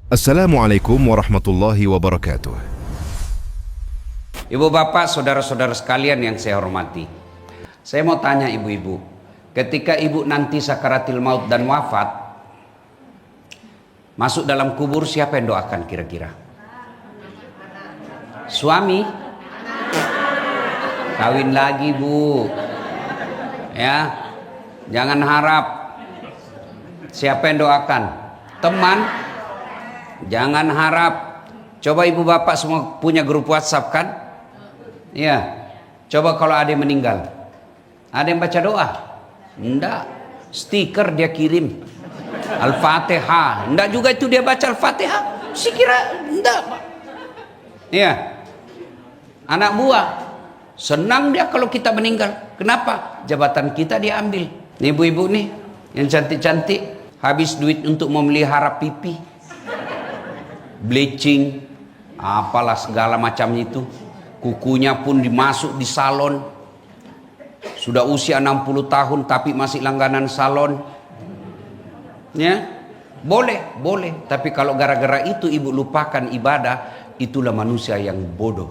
Assalamualaikum warahmatullahi wabarakatuh. Ibu bapak, saudara-saudara sekalian yang saya hormati, saya mau tanya ibu-ibu, ketika ibu nanti sakaratil maut dan wafat, masuk dalam kubur, siapa yang doakan kira-kira? Suami? Kawin lagi bu, ya, jangan harap. Siapa yang doakan? Teman? Jangan harap. Coba ibu bapak semua punya grup WhatsApp kan? Ya. Coba kalau ada yang meninggal, ada yang baca doa? Enggak. Stiker dia kirim Al-Fatihah. Enggak juga itu dia baca Al-Fatihah. Si kira enggak. Ya. Anak buah senang dia kalau kita meninggal. Kenapa? Jabatan kita diambil. Nih ibu-ibu nih yang cantik-cantik, habis duit untuk memelihara pipi, bleaching, apalah segala macam itu. Kukunya pun dimasuk di salon. Sudah usia 60 tahun tapi masih langganan salon. Ya, boleh. Tapi kalau gara-gara itu ibu lupakan ibadah, itulah manusia yang bodoh.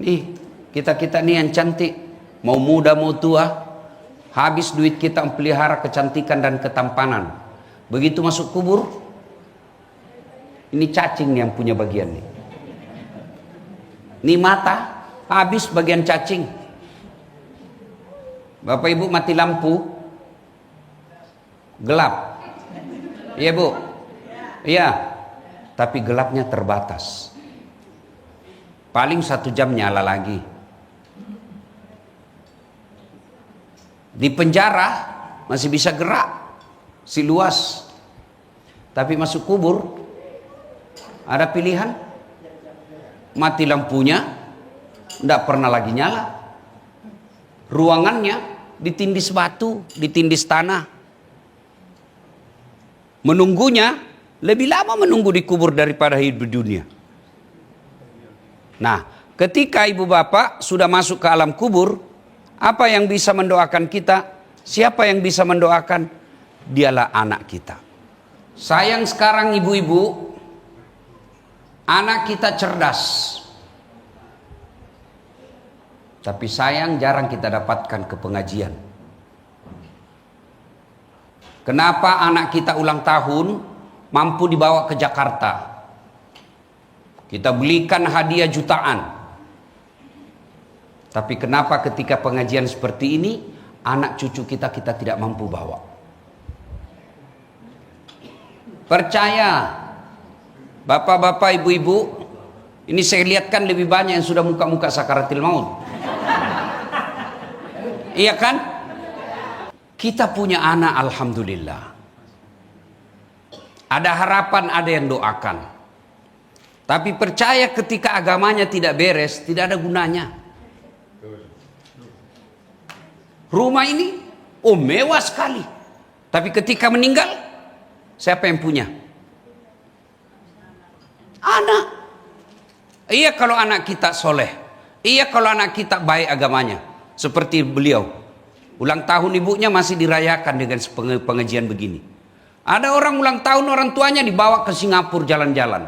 Nih, kita nih yang cantik, mau muda mau tua, habis duit kita pelihara kecantikan dan ketampanan. Begitu masuk kubur, ini cacing yang punya bagian nih. Ini mata, habis bagian cacing. Bapak ibu mati lampu, gelap. Iya bu? Iya. Tapi gelapnya terbatas. Paling 1 jam nyala lagi. Di penjara masih bisa gerak, si luas. Tapi masuk kubur, ada pilihan, mati lampunya, tidak pernah lagi nyala. Ruangannya ditindis batu, ditindis tanah. Menunggunya lebih lama menunggu di kubur daripada hidup di dunia. Nah, ketika ibu bapak sudah masuk ke alam kubur, apa yang bisa mendoakan kita? Siapa yang bisa mendoakan? Dialah anak kita. Sayang sekarang ibu-ibu, anak kita cerdas, tapi sayang jarang kita dapatkan ke pengajian. Kenapa anak kita ulang tahun mampu dibawa ke Jakarta? Kita belikan hadiah jutaan. Tapi kenapa ketika pengajian seperti ini, anak cucu kita tidak mampu bawa? Percaya, bapak-bapak, ibu-ibu, ini saya lihatkan lebih banyak yang sudah muka-muka sakaratil maut. Iya kan? Kita punya anak, alhamdulillah. Ada harapan, ada yang doakan. Tapi percaya ketika agamanya tidak beres, tidak ada gunanya. Rumah ini, mewah sekali. Tapi ketika meninggal, siapa yang punya? Anak. Iya kalau anak kita soleh. Iya kalau anak kita baik agamanya. Seperti beliau. Ulang tahun ibunya masih dirayakan dengan pengajian begini. Ada orang ulang tahun orang tuanya dibawa ke Singapura jalan-jalan.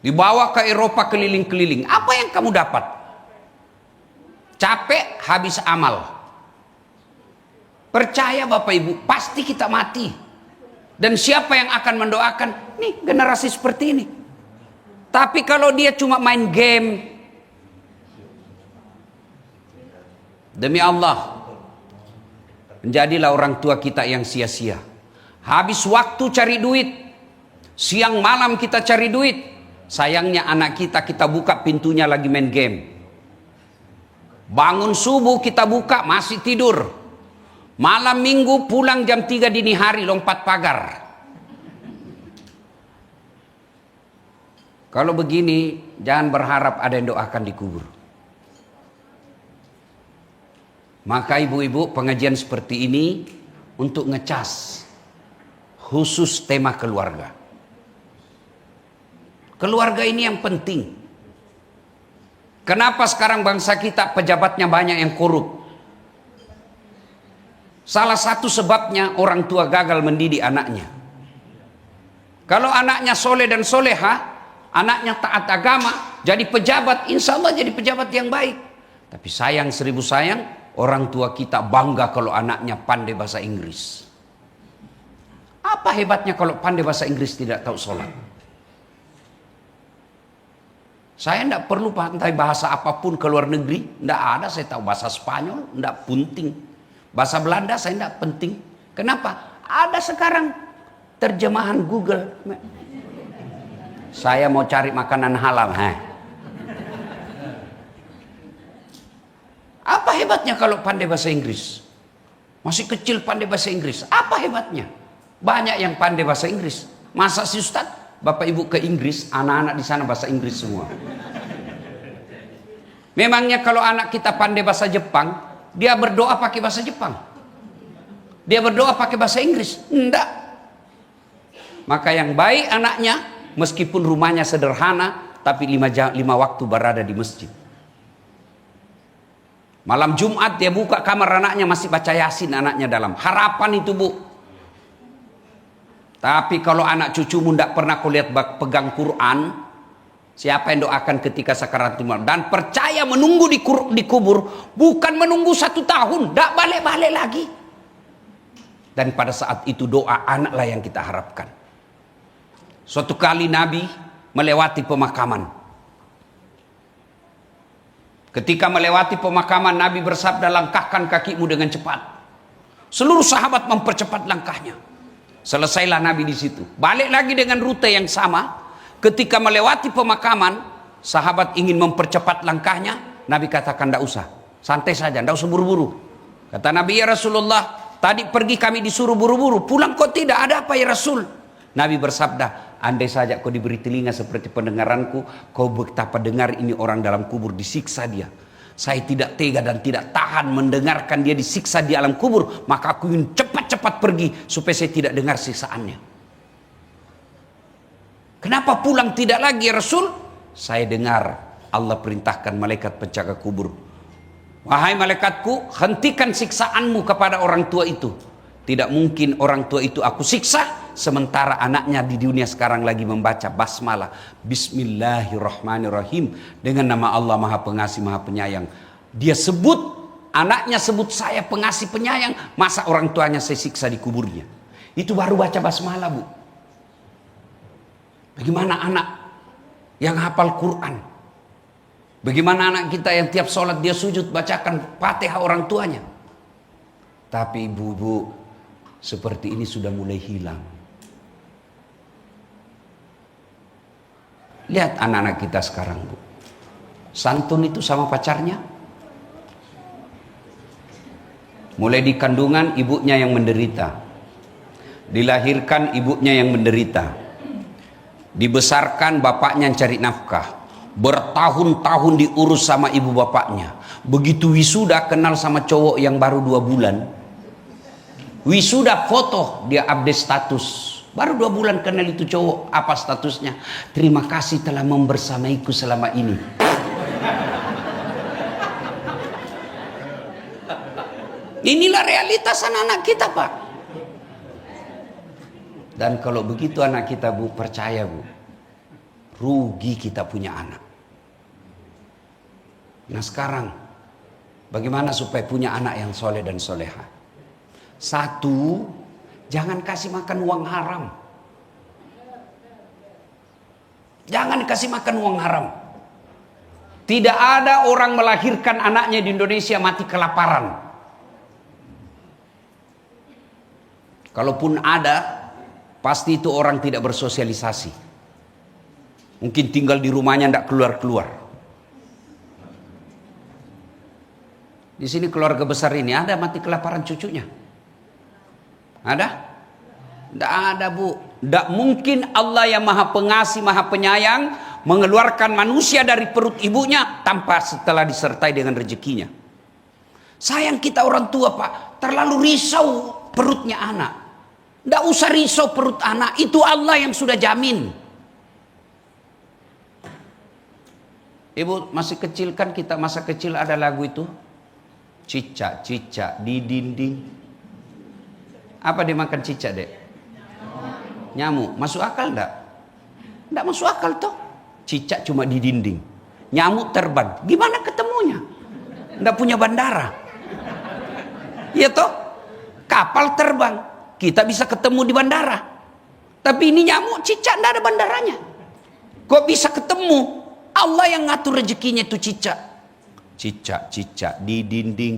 Dibawa ke Eropa keliling-keliling. Apa yang kamu dapat? Capek, habis amal. Percaya bapak ibu, pasti kita mati. Dan siapa yang akan mendoakan? Nih generasi seperti ini. Tapi kalau dia cuma main game, demi Allah, menjadilah orang tua kita yang sia-sia. Habis waktu cari duit, siang malam kita cari duit. Sayangnya anak kita buka pintunya lagi main game. Bangun subuh kita buka masih tidur. Malam minggu pulang jam 3 dini hari lompat pagar. Kalau begini jangan berharap ada yang doakan di kubur. Maka ibu-ibu pengajian seperti ini untuk ngecas khusus tema keluarga. Keluarga ini yang penting. Kenapa sekarang bangsa kita pejabatnya banyak yang korup? Salah satu sebabnya orang tua gagal mendidik anaknya. Kalau anaknya soleh dan soleha, anaknya taat agama, jadi pejabat, insya Allah jadi pejabat yang baik. Tapi sayang seribu sayang, orang tua kita bangga kalau anaknya pandai bahasa Inggris. Apa hebatnya kalau pandai bahasa Inggris tidak tahu sholat? Saya tidak perlu pandai bahasa apapun ke luar negeri, tidak ada. Saya tahu bahasa Spanyol, tidak penting. Bahasa Belanda saya tidak penting. Kenapa? Ada sekarang terjemahan Google. Saya mau cari makanan halal. Apa hebatnya kalau pandai bahasa Inggris? Masih kecil pandai bahasa Inggris. Apa hebatnya? Banyak yang pandai bahasa Inggris. Masa si Ustaz, Bapak Ibu ke Inggris, anak-anak di sana bahasa Inggris semua. Memangnya kalau anak kita pandai bahasa Jepang, dia berdoa pakai bahasa Jepang? Dia berdoa pakai bahasa Inggris? Enggak. Maka yang baik anaknya, meskipun rumahnya sederhana, tapi 5 waktu berada di masjid. Malam Jumat dia buka kamar anaknya, masih baca Yasin anaknya dalam. Harapan itu, Bu. Tapi kalau anak cucumu tidak pernah kau lihat pegang Quran, siapa yang doakan ketika sakaratul maut? Dan percaya menunggu di kubur, bukan menunggu 1 tahun, tidak balik-balik lagi. Dan pada saat itu doa anaklah yang kita harapkan. Suatu kali Nabi melewati pemakaman. Ketika melewati pemakaman, Nabi bersabda, langkahkan kakimu dengan cepat. Seluruh sahabat mempercepat langkahnya. Selesailah Nabi di situ. Balik lagi dengan rute yang sama. Ketika melewati pemakaman, sahabat ingin mempercepat langkahnya. Nabi katakan, tidak usah, santai saja, tidak usah buru-buru. Kata Nabi, ya Rasulullah, tadi pergi kami disuruh buru-buru, pulang kok tidak, ada apa ya Rasul? Nabi bersabda, andai saja kau diberi telinga seperti pendengaranku, kau betapa dengar ini orang dalam kubur disiksa dia. Saya tidak tega dan tidak tahan mendengarkan dia disiksa di alam kubur, maka aku ingin cepat-cepat pergi supaya saya tidak dengar siksaannya. Kenapa pulang tidak lagi ya Rasul? Saya dengar Allah perintahkan malaikat penjaga kubur, wahai malaikatku, hentikan siksaanmu kepada orang tua itu. Tidak mungkin orang tua itu aku siksa sementara anaknya di dunia sekarang lagi membaca basmalah, Bismillahirrahmanirrahim, dengan nama Allah Maha Pengasih Maha Penyayang. Dia sebut, anaknya sebut saya pengasih penyayang, masa orang tuanya saya siksa di kuburnya? Itu baru baca basmalah, Bu. Bagaimana anak yang hafal Quran? Bagaimana anak kita yang tiap sholat dia sujud bacakan Fatihah orang tuanya? Tapi ibu-ibu seperti ini sudah mulai hilang. Lihat anak-anak kita sekarang, Bu. Santun itu sama pacarnya. Mulai di kandungan ibunya yang menderita. Dilahirkan ibunya yang menderita. Dibesarkan bapaknya yang cari nafkah. Bertahun-tahun diurus sama ibu bapaknya. Begitu wisuda kenal sama cowok yang baru 2 bulan. Wisuda foto dia update status. Baru 2 bulan kenal itu cowok. Apa statusnya? Terima kasih telah membersamaiku selama ini. Inilah realitas anak-anak kita, Pak. Dan kalau begitu anak kita, Bu, percaya, Bu, rugi kita punya anak. Nah sekarang, bagaimana supaya punya anak yang soleh dan soleha? 1, jangan kasih makan uang haram. Jangan kasih makan uang haram. Tidak ada orang melahirkan anaknya di Indonesia mati kelaparan. Kalaupun ada, pasti itu orang tidak bersosialisasi. Mungkin tinggal di rumahnya tidak keluar-keluar. Di sini keluarga besar ini ada mati kelaparan cucunya? Ada? Tidak ada, Bu. Tidak mungkin Allah yang Maha Pengasih, Maha Penyayang mengeluarkan manusia dari perut ibunya tanpa setelah disertai dengan rezekinya. Sayang kita orang tua, Pak, terlalu risau perutnya anak. Tidak usah risau perut anak, itu Allah yang sudah jamin. Ibu masih kecil kan, kita masa kecil ada lagu itu, cicak-cicak di dinding. Apa dimakan cicak, Dek? Nyamuk. Masuk akal enggak? Enggak masuk akal toh. Cicak cuma di dinding. Nyamuk terbang. Gimana ketemunya? Enggak punya bandara. Iya toh? Kapal terbang. Kita bisa ketemu di bandara. Tapi ini nyamuk, cicak enggak ada bandaranya. Kok bisa ketemu? Allah yang ngatur rezekinya itu cicak. Cicak di dinding.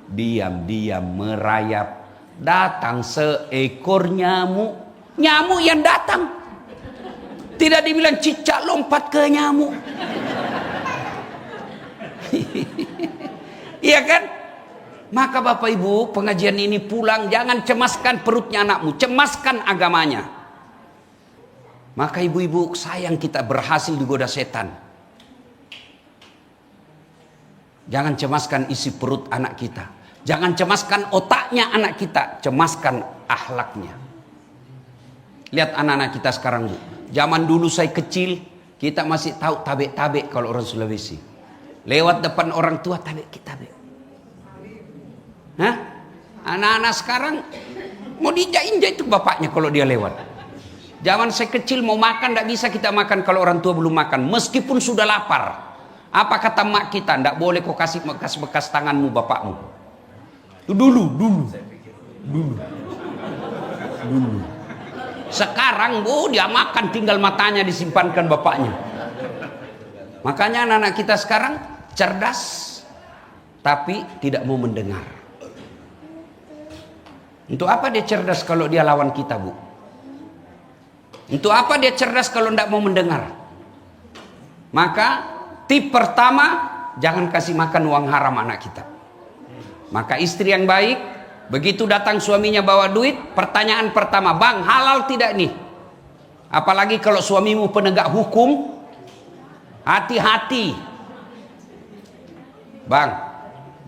Diam-diam merayap. Datang seekor nyamuk. Nyamuk yang datang. Tidak dibilang cicak lompat ke nyamuk. Iya kan? Maka Bapak Ibu, pengajian ini pulang jangan cemaskan perutnya anakmu, cemaskan agamanya. Maka ibu-ibu sayang kita berhasil digoda setan. Jangan cemaskan isi perut anak kita. Jangan cemaskan otaknya anak kita, cemaskan akhlaknya. Lihat anak-anak kita sekarang, Bu. Zaman dulu saya kecil, kita masih tahu tabek-tabek kalau orang Sulawesi. Lewat depan orang tua, tabek-tabek. Hah? Anak-anak sekarang mau diinjak-injak itu bapaknya kalau dia lewat. Zaman saya kecil mau makan, tidak bisa kita makan kalau orang tua belum makan. Meskipun sudah lapar. Apa kata mak kita? Tidak boleh kau kasih bekas-bekas tanganmu bapakmu. Itu dulu. Sekarang dia makan tinggal matanya disimpankan bapaknya. Makanya anak-anak kita sekarang cerdas tapi tidak mau mendengar. Untuk apa dia cerdas kalau dia lawan kita, Bu? Untuk apa dia cerdas kalau tidak mau mendengar? Maka tip pertama, jangan kasih makan uang haram anak kita. Maka istri yang baik, begitu datang suaminya bawa duit, pertanyaan pertama, bang halal tidak nih? Apalagi kalau suamimu penegak hukum, hati-hati. Bang,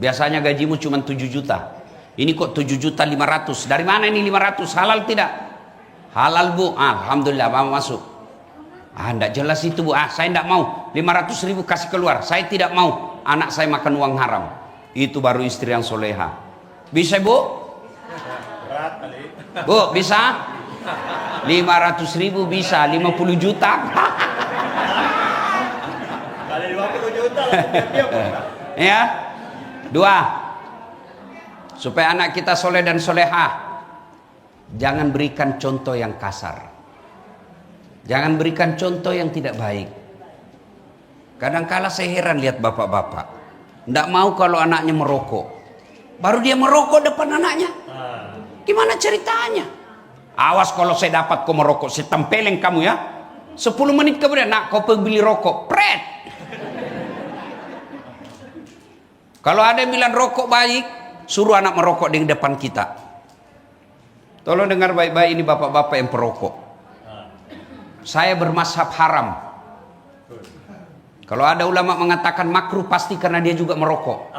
biasanya gajimu cuma 7 juta. Ini kok 7.500.000. Dari mana ini 500? Halal tidak? Halal, Bu. Alhamdulillah, mau masuk. Enggak jelas itu, Bu. Saya enggak mau. 500.000 kasih keluar. Saya tidak mau anak saya makan uang haram. Itu baru istri yang soleha. Bisa, Bu? Bu, bisa? 500.000 bisa, 50 juta. Kali 50 juta Ya. 2. Supaya anak kita soleh dan solehah, jangan berikan contoh yang kasar. Jangan berikan contoh yang tidak baik. Kadang-kala saya heran lihat bapak-bapak, tidak mau kalau anaknya merokok. Baru dia merokok depan anaknya. Gimana ceritanya? Awas kalau saya dapat kau merokok, saya tempeleng kamu ya. 10 menit kemudian, nak kau pergi beli rokok. Pret. Kalau ada yang bilang rokok baik, suruh anak merokok di depan kita. Tolong dengar baik-baik ini bapak-bapak yang perokok. Saya bermazhab haram. Kalau ada ulama mengatakan makruh, pasti karena dia juga merokok.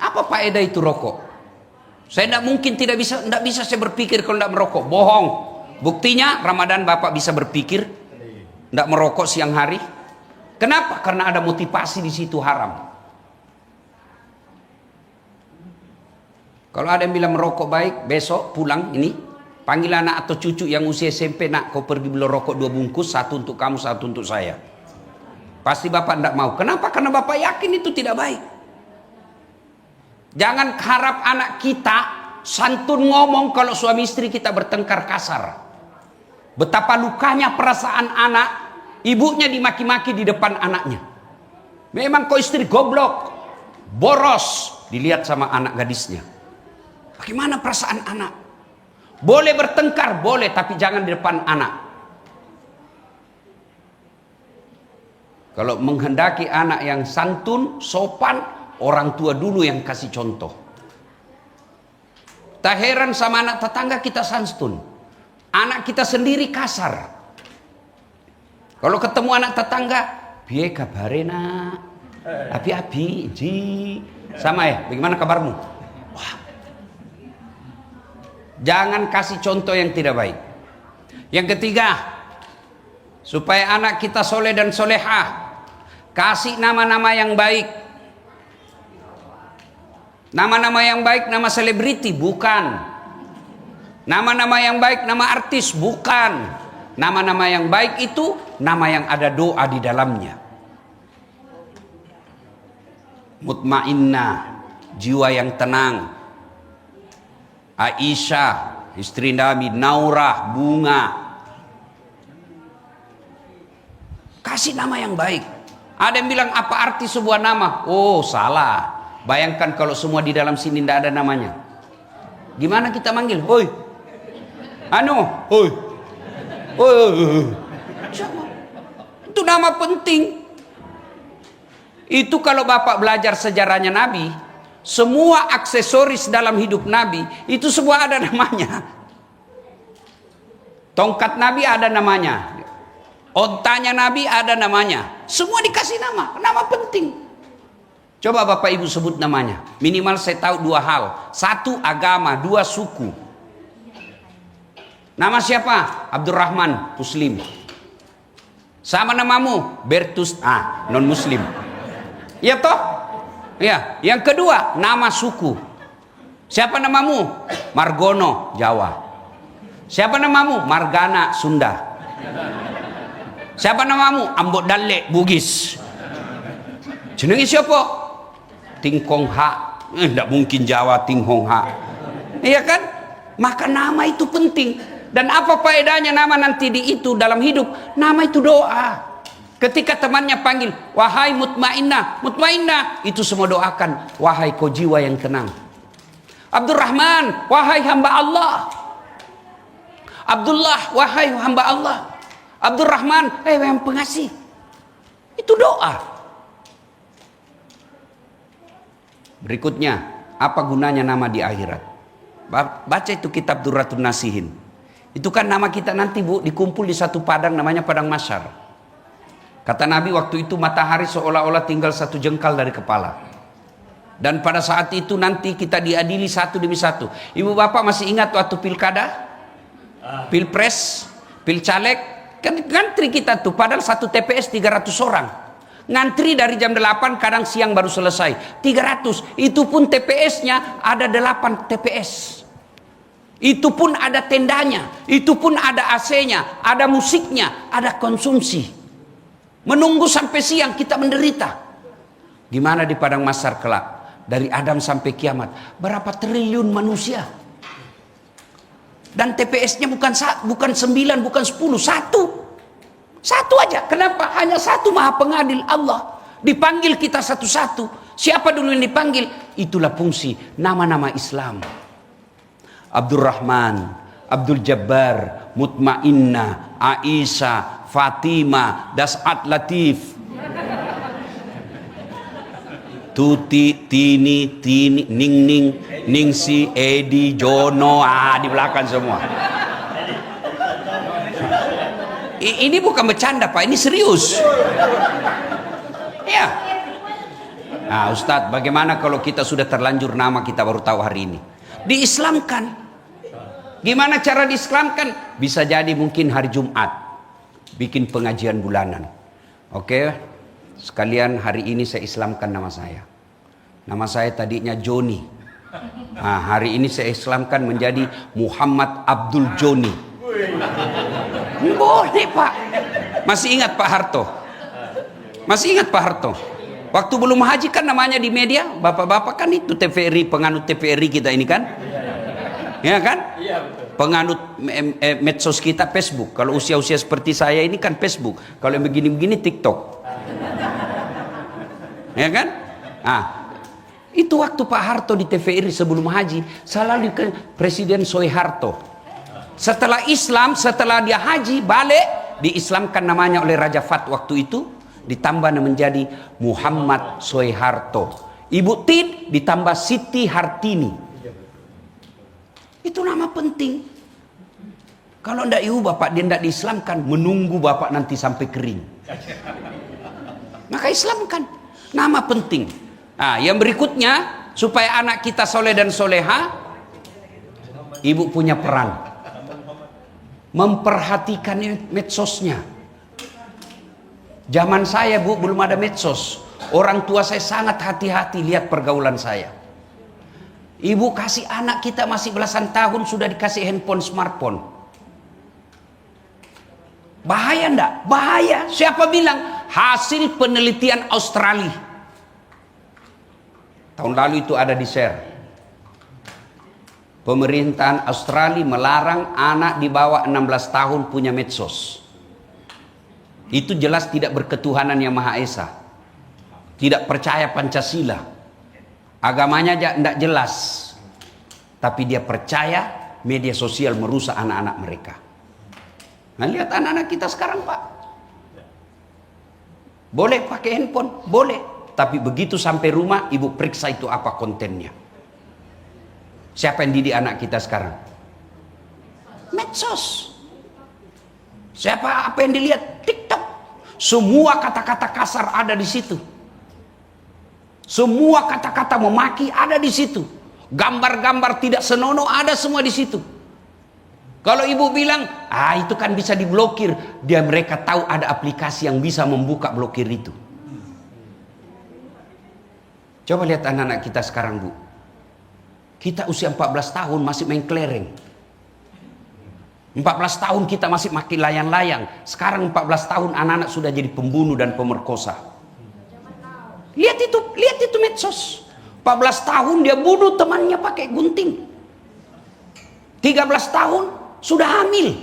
Apa faedah itu rokok? Saya tidak mungkin tidak bisa saya berpikir kalau tidak merokok. Bohong. Buktinya Ramadan bapak bisa berpikir tidak merokok siang hari. Kenapa? Karena ada motivasi di situ haram. Kalau ada yang bilang merokok baik, besok pulang ini panggil anak atau cucu yang usia SMP, nak kau pergi beli rokok 2 bungkus, 1 untuk kamu, 1 untuk saya. Pasti bapak tidak mau. Kenapa? Karena bapak yakin itu tidak baik. Jangan harap anak kita santun ngomong kalau suami istri kita bertengkar kasar. Betapa lukanya perasaan anak, ibunya dimaki-maki di depan anaknya. Memang kau istri goblok, boros, dilihat sama anak gadisnya. Bagaimana perasaan anak? Boleh bertengkar, boleh, tapi jangan di depan anak. Kalau menghendaki anak yang santun, sopan, orang tua dulu yang kasih contoh. Tak heran sama anak tetangga kita santun. Anak kita sendiri kasar. Kalau ketemu anak tetangga, piye kabarena? Api-api, ji. Sama ya, bagaimana kabarmu? Wah. Jangan kasih contoh yang tidak baik. Yang ketiga, supaya anak kita soleh dan solehah, kasih nama-nama yang baik. Nama-nama yang baik nama selebriti, bukan. Nama-nama yang baik nama artis, bukan. Nama-nama yang baik itu nama yang ada doa di dalamnya. Mutmainnah, jiwa yang tenang. Aisyah, istri Nabi. Naurah, bunga. Kasih nama yang baik. Ada yang bilang apa arti sebuah nama? Oh, salah. Bayangkan kalau semua di dalam sini tidak ada namanya. Gimana kita manggil? Oi. Anu, oi. Oi. Itu nama penting. Itu kalau Bapak belajar sejarahnya Nabi, semua aksesoris dalam hidup Nabi itu semua ada namanya. Tongkat Nabi ada namanya. Ontanya Nabi ada namanya. Semua dikasih nama. Nama penting. Coba Bapak Ibu sebut namanya. Minimal saya tahu dua hal. Satu, agama. Dua, suku. Nama siapa? Abdurrahman, Muslim. Sama namamu? Bertus, non Muslim. Ya toh? Ya. Yang kedua, nama suku. Siapa namamu? Margono, Jawa. Siapa namamu? Margana, Sunda. Siapa namamu? Ambot Dalle, Bugis. Jenenge siapa? Tingkong Ha. Tidak mungkin Jawa Tinghong Ha. Iya kan? Maka nama itu penting. Dan apa faedahnya nama nanti di itu dalam hidup? Nama itu doa. Ketika temannya panggil, wahai mutmainnah, mutmainnah, itu semua doakan, wahai kau jiwa yang tenang. Abdurrahman, wahai hamba Allah. Abdullah, wahai hamba Allah. Abdurrahman, yang pengasih. Itu doa. Berikutnya, apa gunanya nama di akhirat? Baca itu kitab Durratun Nasihin. Itu kan nama kita nanti, Bu, dikumpul di satu padang namanya padang mahsyar. Kata Nabi waktu itu matahari seolah-olah tinggal satu jengkal dari kepala. Dan pada saat itu nanti kita diadili satu demi satu. Ibu bapak masih ingat waktu pilkada? Pilpres, pilcaleg, kan ngantri kita tuh, padahal satu TPS 300 orang. Ngantri dari jam 8, kadang siang baru selesai. 300, itu pun TPS-nya ada 8 TPS. Itu pun ada tendanya, itu pun ada AC-nya, ada musiknya, ada konsumsi. Menunggu sampai siang kita menderita. Gimana di padang mahsyar kelak? Dari Adam sampai kiamat, berapa triliun manusia? Dan TPS-nya bukan 9, bukan 10, satu aja. Kenapa? Hanya satu Maha Pengadil, Allah. Dipanggil kita satu-satu. Siapa dulu yang dipanggil? Itulah fungsi nama-nama Islam. Abdurrahman, Abdul Jabbar, Mutmainnah, Aisyah, Fatimah, Das'at Latif, Tuti, Tini, Ning, Ningsi, Edi, Jono, di belakang semua. Ini bukan bercanda Pak, ini serius. Ya. Nah Ustadz, bagaimana kalau kita sudah terlanjur nama kita baru tahu hari ini? Diislamkan. Gimana cara diislamkan? Bisa jadi mungkin hari Jumat bikin pengajian bulanan. Oke, sekalian hari ini saya islamkan nama saya. Nama saya tadinya Joni. Nah, hari ini saya islamkan menjadi Muhammad Abdul Joni. Boleh Pak. Masih ingat Pak Harto? Masih ingat Pak Harto? Waktu belum haji kan namanya di media, bapak-bapak kan itu TVRI, penganut TVRI kita ini kan? Ya kan? Iya betul. Penganut medsos kita Facebook. Kalau usia-usia seperti saya ini kan Facebook. Kalau yang begini-begini TikTok. Ya kan? Itu waktu Pak Harto di TVRI sebelum haji, selalu ke Presiden Soeharto. Setelah Islam, setelah dia haji balik, diislamkan namanya oleh Raja Fat waktu itu, ditambah menjadi Muhammad Soeharto. Ibu Tid ditambah Siti Hartini. Itu nama penting. Kalau ndak ibu bapak dia ndak diislamkan, menunggu bapak nanti sampai kering. Maka islamkan. Nama penting. Nah, yang berikutnya supaya anak kita soleh dan soleha, ibu punya peran memperhatikan medsosnya. Zaman saya Bu belum ada medsos. Orang tua saya sangat hati-hati lihat pergaulan saya. Ibu kasih anak kita masih belasan tahun sudah dikasih handphone, smartphone. Bahaya enggak? Bahaya. Siapa bilang? Hasil penelitian Australia. Tahun lalu itu ada di share. Pemerintahan Australia melarang anak di bawah 16 tahun punya medsos. Itu jelas tidak berketuhanan yang Maha Esa. Tidak percaya Pancasila. Agamanya tidak jelas. Tapi dia percaya media sosial merusak anak-anak mereka. Nah, lihat anak-anak kita sekarang, Pak. Boleh pakai handphone? Boleh. Tapi begitu sampai rumah, ibu periksa itu apa kontennya. Siapa yang didik anak kita sekarang? Medsos. Siapa apa yang dilihat? TikTok. Semua kata-kata kasar ada di situ. Semua kata-kata memaki ada di situ. Gambar-gambar tidak senonoh ada semua di situ. Kalau ibu bilang, itu kan bisa diblokir. Mereka tahu ada aplikasi yang bisa membuka blokir itu. Coba lihat anak-anak kita sekarang, Bu. Kita usia 14 tahun masih main kelereng. 14 tahun kita masih makin layang-layang. Sekarang 14 tahun anak-anak sudah jadi pembunuh dan pemerkosa. Lihat itu medsos. 14 tahun dia bunuh temannya pakai gunting. 13 tahun sudah hamil.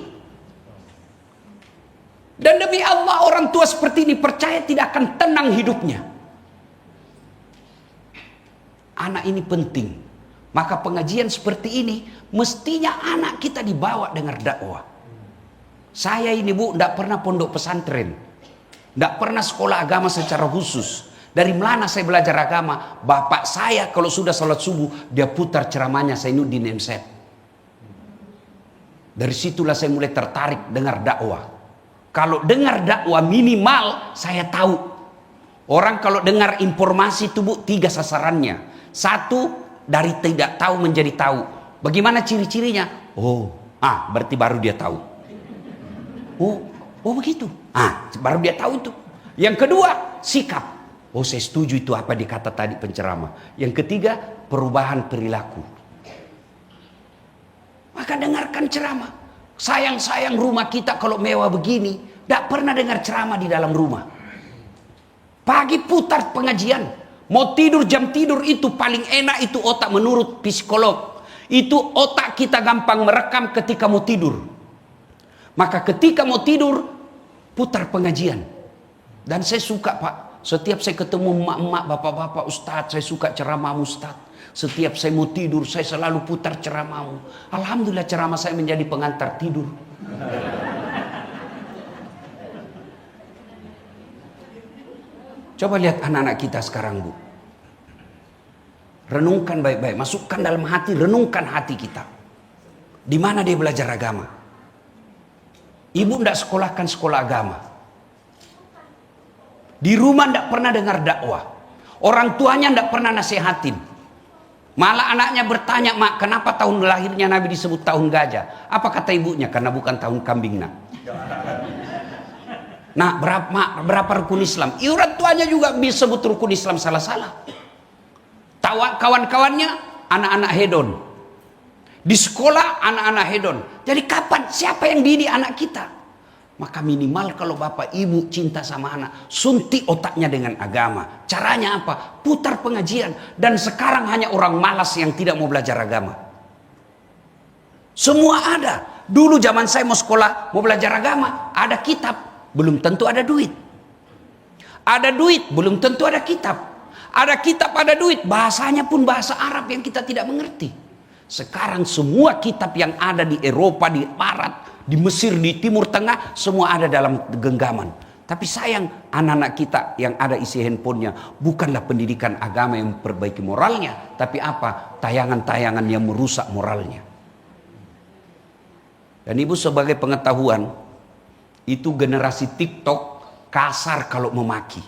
Dan demi Allah orang tua seperti ini percaya tidak akan tenang hidupnya. Anak ini penting. Maka pengajian seperti ini mestinya anak kita dibawa dengar dakwah. Saya ini, Bu, tidak pernah pondok pesantren, tidak pernah sekolah agama secara khusus. Dari mana saya belajar agama? Bapak saya kalau sudah sholat subuh dia putar ceramahnya Zainuddin MZ. Dari situlah saya mulai tertarik dengar dakwah. Kalau dengar dakwah minimal saya tahu. Orang kalau dengar informasi itu, Bu, 3 sasarannya. 1, dari tidak tahu menjadi tahu. Bagaimana ciri-cirinya? Berarti baru dia tahu. Oh begitu. Baru dia tahu itu. Yang kedua, sikap. Saya setuju itu apa dikata tadi penceramah. Yang ketiga, perubahan perilaku. Maka dengarkan ceramah. Sayang rumah kita kalau mewah begini, tidak pernah dengar ceramah di dalam rumah. Pagi putar pengajian. Mau tidur jam tidur itu paling enak itu otak menurut psikolog. Itu otak kita gampang merekam ketika mau tidur. Maka ketika mau tidur putar pengajian. Dan saya suka, Pak. Setiap saya ketemu emak-emak, bapak-bapak, ustadz, saya suka ceramah ustadz. Setiap saya mau tidur saya selalu putar ceramahmu. Alhamdulillah ceramah saya menjadi pengantar tidur. Coba lihat anak-anak kita sekarang, Bu. Renungkan baik-baik, masukkan dalam hati, renungkan hati kita. Di mana dia belajar agama? Ibu tidak sekolahkan sekolah agama. Di rumah tidak pernah dengar dakwah. Orang tuanya tidak pernah nasihatin. Malah anaknya bertanya, "Mak, kenapa tahun lahirnya Nabi disebut tahun gajah?" Apa kata ibunya? Karena bukan tahun kambing, nak. Nah, berapa rukun Islam? Orang tuanya juga disebut rukun Islam salah-salah. Kawan-kawannya anak-anak hedon. Di sekolah anak-anak hedon. Jadi kapan? Siapa yang didik anak kita? Maka minimal kalau bapak ibu cinta sama anak, suntik otaknya dengan agama. Caranya apa? Putar pengajian. Dan sekarang hanya orang malas yang tidak mau belajar agama. Semua ada. Dulu zaman saya mau sekolah, mau belajar agama, ada kitab. Belum tentu ada duit. Ada duit, belum tentu ada kitab. Ada kitab, ada duit. Bahasanya pun bahasa Arab yang kita tidak mengerti. Sekarang semua kitab yang ada di Eropa, di Barat, di Mesir, di Timur Tengah, semua ada dalam genggaman. Tapi sayang, anak-anak kita yang ada isi handphonenya bukanlah pendidikan agama yang memperbaiki moralnya, tapi apa? Tayangan-tayangan yang merusak moralnya. Dan ibu sebagai pengetahuan, itu generasi TikTok kasar kalau memaki.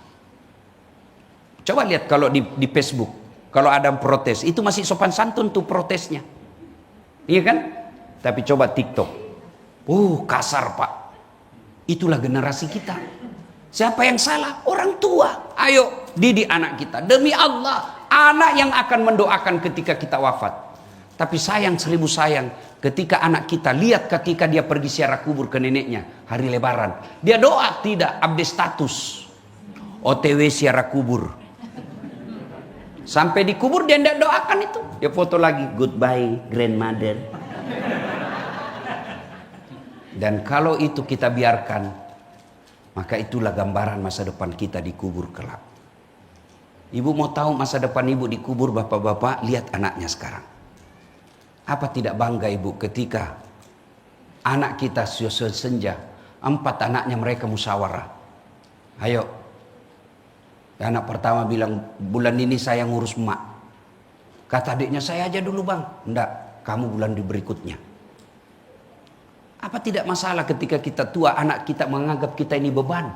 Coba lihat kalau di Facebook, kalau ada protes, itu masih sopan santun tuh protesnya. Iya kan? Tapi coba TikTok. Kasar, Pak. Itulah generasi kita. Siapa yang salah? Orang tua. Ayo didik anak kita. Demi Allah, anak yang akan mendoakan ketika kita wafat. Tapi sayang, seribu sayang, ketika anak kita lihat ketika dia pergi ziarah kubur ke neneknya hari lebaran, dia doa tidak, update status OTW ziarah kubur. Sampai di kubur dia tidak doakan itu, dia foto lagi, goodbye grandmother. Dan kalau itu kita biarkan, maka itulah gambaran masa depan kita di kubur kelak. Ibu mau tahu masa depan ibu di kubur, bapak-bapak, lihat anaknya sekarang. Apa tidak bangga ibu ketika anak kita senja, 4 anaknya mereka musyawarah. Ayo, anak pertama bilang, bulan ini saya ngurus emak. Kata adiknya, saya aja dulu bang. Enggak, kamu bulan berikutnya. Apa tidak masalah ketika kita tua, anak kita menganggap kita ini beban?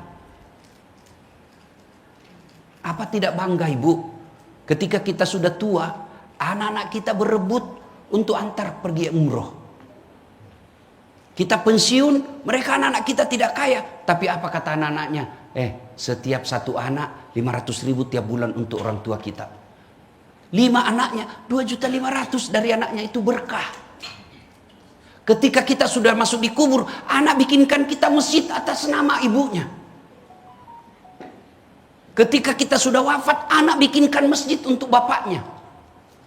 Apa tidak bangga ibu ketika kita sudah tua, anak-anak kita berebut untuk antar pergi umroh. Kita pensiun, mereka anak-anak kita tidak kaya. Tapi apa kata anak-anaknya? Setiap satu anak 500.000 tiap bulan untuk orang tua kita. 5 anaknya 2.500.000 dari anaknya, itu berkah. Ketika kita sudah masuk di kubur, anak bikinkan kita masjid atas nama ibunya. Ketika kita sudah wafat, anak bikinkan masjid untuk bapaknya.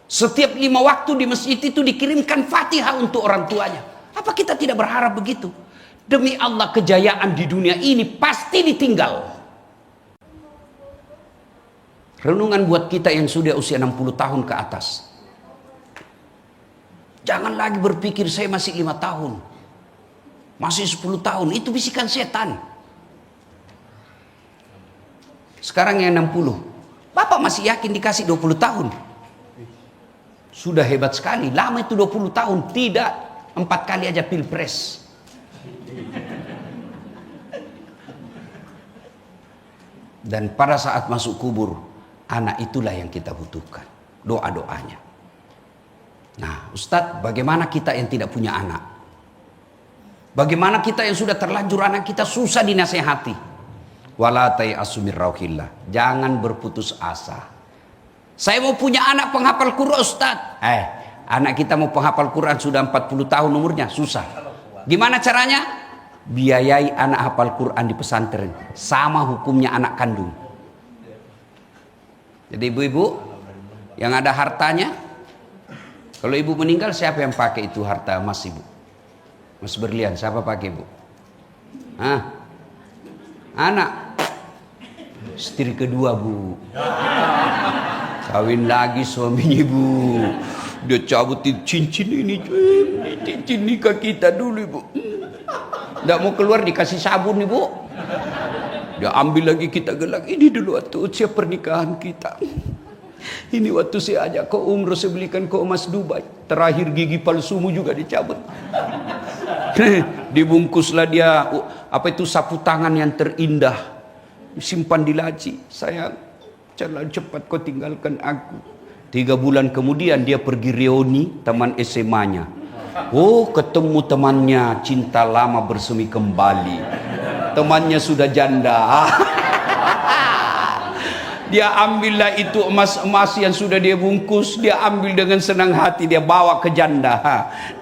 Setiap 5 waktu di masjid itu dikirimkan Fatihah untuk orang tuanya. Apa kita tidak berharap begitu? Demi Allah, kejayaan di dunia ini pasti ditinggal. Renungan buat kita yang sudah usia 60 tahun ke atas. Jangan lagi berpikir saya masih 5 tahun. Masih 10 tahun. Itu bisikan setan. Sekarang yang 60. Bapak masih yakin dikasih 20 tahun? Sudah hebat sekali. Lama itu 20 tahun. Tidak. 4 kali aja pilpres. Dan pada saat masuk kubur, anak itulah yang kita butuhkan. Doa-doanya. Nah, Ustadz, bagaimana kita yang tidak punya anak? Bagaimana kita yang sudah terlanjur anak kita susah dinasehati? Wala tayasu min rauhillah. Jangan berputus asa. Saya mau punya anak penghafal Quran, Ustadz. Anak kita mau penghafal Quran sudah 40 tahun umurnya, susah. Gimana caranya? Biayai anak hafal Quran di pesantren. Sama hukumnya anak kandung. Jadi ibu-ibu yang ada hartanya, kalau ibu meninggal, siapa yang pakai itu harta emas ibu? Mas berlian, siapa pakai ibu? Anak. Istri kedua bu. Kawin lagi suaminya ibu. Dia cabutin cincin ini. Cincin nikah kita dulu ibu. Nggak mau keluar dikasih sabun ibu. Dia ambil lagi, kita gelang. Ini dulu waktu usia pernikahan kita. Ini waktu saya ajak kau umroh, saya belikan kau emas Dubai. Terakhir gigi palsumu juga dicabut. Dibungkuslah dia, sapu tangan yang terindah. Simpan di laci. Sayang, jangan cepat kau tinggalkan aku. 3 bulan kemudian dia pergi reuni teman SMA-nya. Ketemu temannya, cinta lama bersemi kembali. Temannya sudah janda. Dia ambillah itu emas-emas yang sudah dia bungkus. Dia ambil dengan senang hati. Dia bawa ke janda.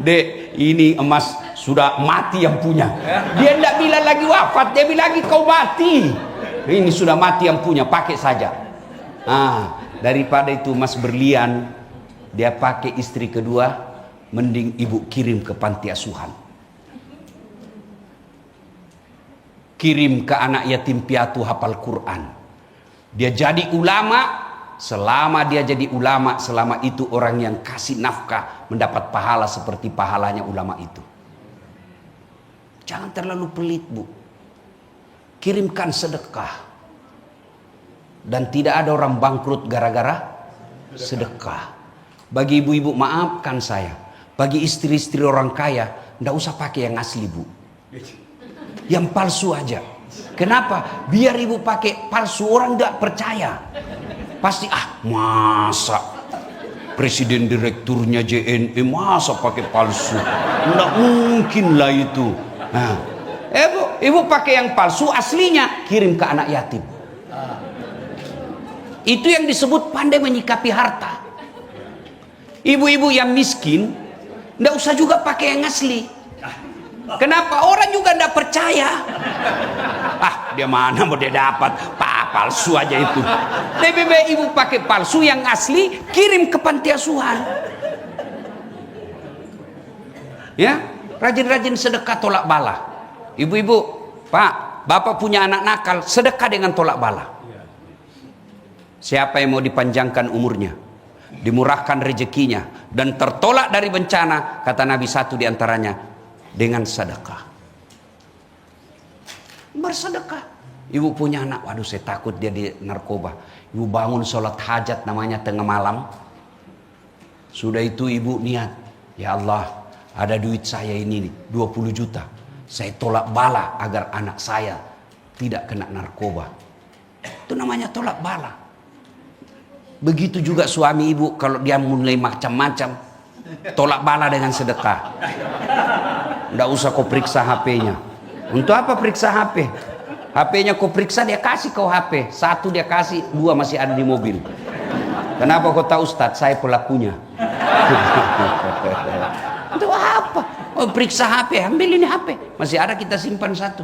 Dek, ini emas sudah mati yang punya. Dia tidak bilang lagi wafat. Dia bilang lagi kau mati. Ini sudah mati yang punya. Pakai saja. Daripada itu emas berlian, dia pakai istri kedua. Mending ibu kirim ke panti asuhan. Kirim ke anak yatim piatu hafal Quran. Dia jadi ulama. Selama dia jadi ulama, selama itu orang yang kasih nafkah mendapat pahala seperti pahalanya ulama itu. Jangan terlalu pelit bu. Kirimkan sedekah. Dan tidak ada orang bangkrut gara-gara sedekah. Bagi ibu-ibu, maafkan saya, bagi istri-istri orang kaya, tidak usah pakai yang asli bu. Yang palsu aja. Kenapa? Biar ibu pakai palsu, orang nggak percaya. Pasti masa presiden direkturnya JNE masa pakai palsu? Nggak mungkin lah itu. Ibu pakai yang palsu, aslinya kirim ke anak yatim. Itu yang disebut pandai menyikapi harta. Ibu-ibu yang miskin, nggak usah juga pakai yang asli. Kenapa? Orang juga nggak percaya. Ah, dia mana mau dia dapat palsu aja itu. Lebih baik ibu pakai palsu, yang asli kirim ke panti asuhan. Ya, rajin-rajin sedekah tolak bala. Ibu-ibu, Pak, Bapak punya anak nakal, sedekah dengan tolak bala. Siapa yang mau dipanjangkan umurnya, dimurahkan rezekinya, dan tertolak dari bencana, kata Nabi, satu diantaranya dengan sedekah. Bersedekah. Ibu punya anak, waduh saya takut dia di narkoba. Ibu bangun sholat hajat namanya tengah malam. Sudah itu ibu niat, ya Allah, ada duit saya ini 20 juta. Saya tolak bala agar anak saya tidak kena narkoba. Itu namanya tolak bala. Begitu juga suami ibu, kalau dia mulai macam-macam, tolak bala dengan sedekah. Nggak usah kau periksa HP-nya. Untuk apa periksa HP? HP-nya kau periksa, dia kasih kau HP. Satu dia kasih, dua masih ada di mobil. Kenapa kau tahu, Ustadz? Saya pelakunya. Untuk apa? Oh, periksa HP, ambil ini HP. Masih ada, kita simpan satu.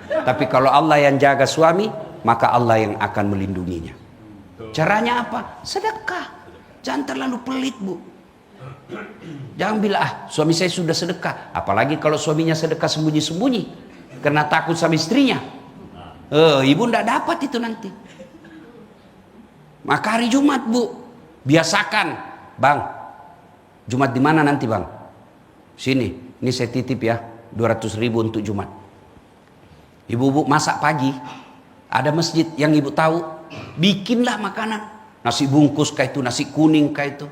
Tapi kalau Allah yang jaga suami, maka Allah yang akan melindunginya. Caranya apa? Sedekah. Jangan terlalu pelit, Bu. Jangan bilang, ah, suami saya sudah sedekah. Apalagi kalau suaminya sedekah sembunyi-sembunyi, karena takut sama istrinya. Ibu ndak dapat itu nanti. Maka hari Jumat, Bu, biasakan, Bang. Jumat di mana nanti, Bang? Sini, ini saya titip ya, 200.000 untuk Jumat. Ibu-ibu masak pagi, ada masjid yang ibu tahu, bikinlah makanan. Nasi bungkus kayak itu, nasi kuning kayak itu,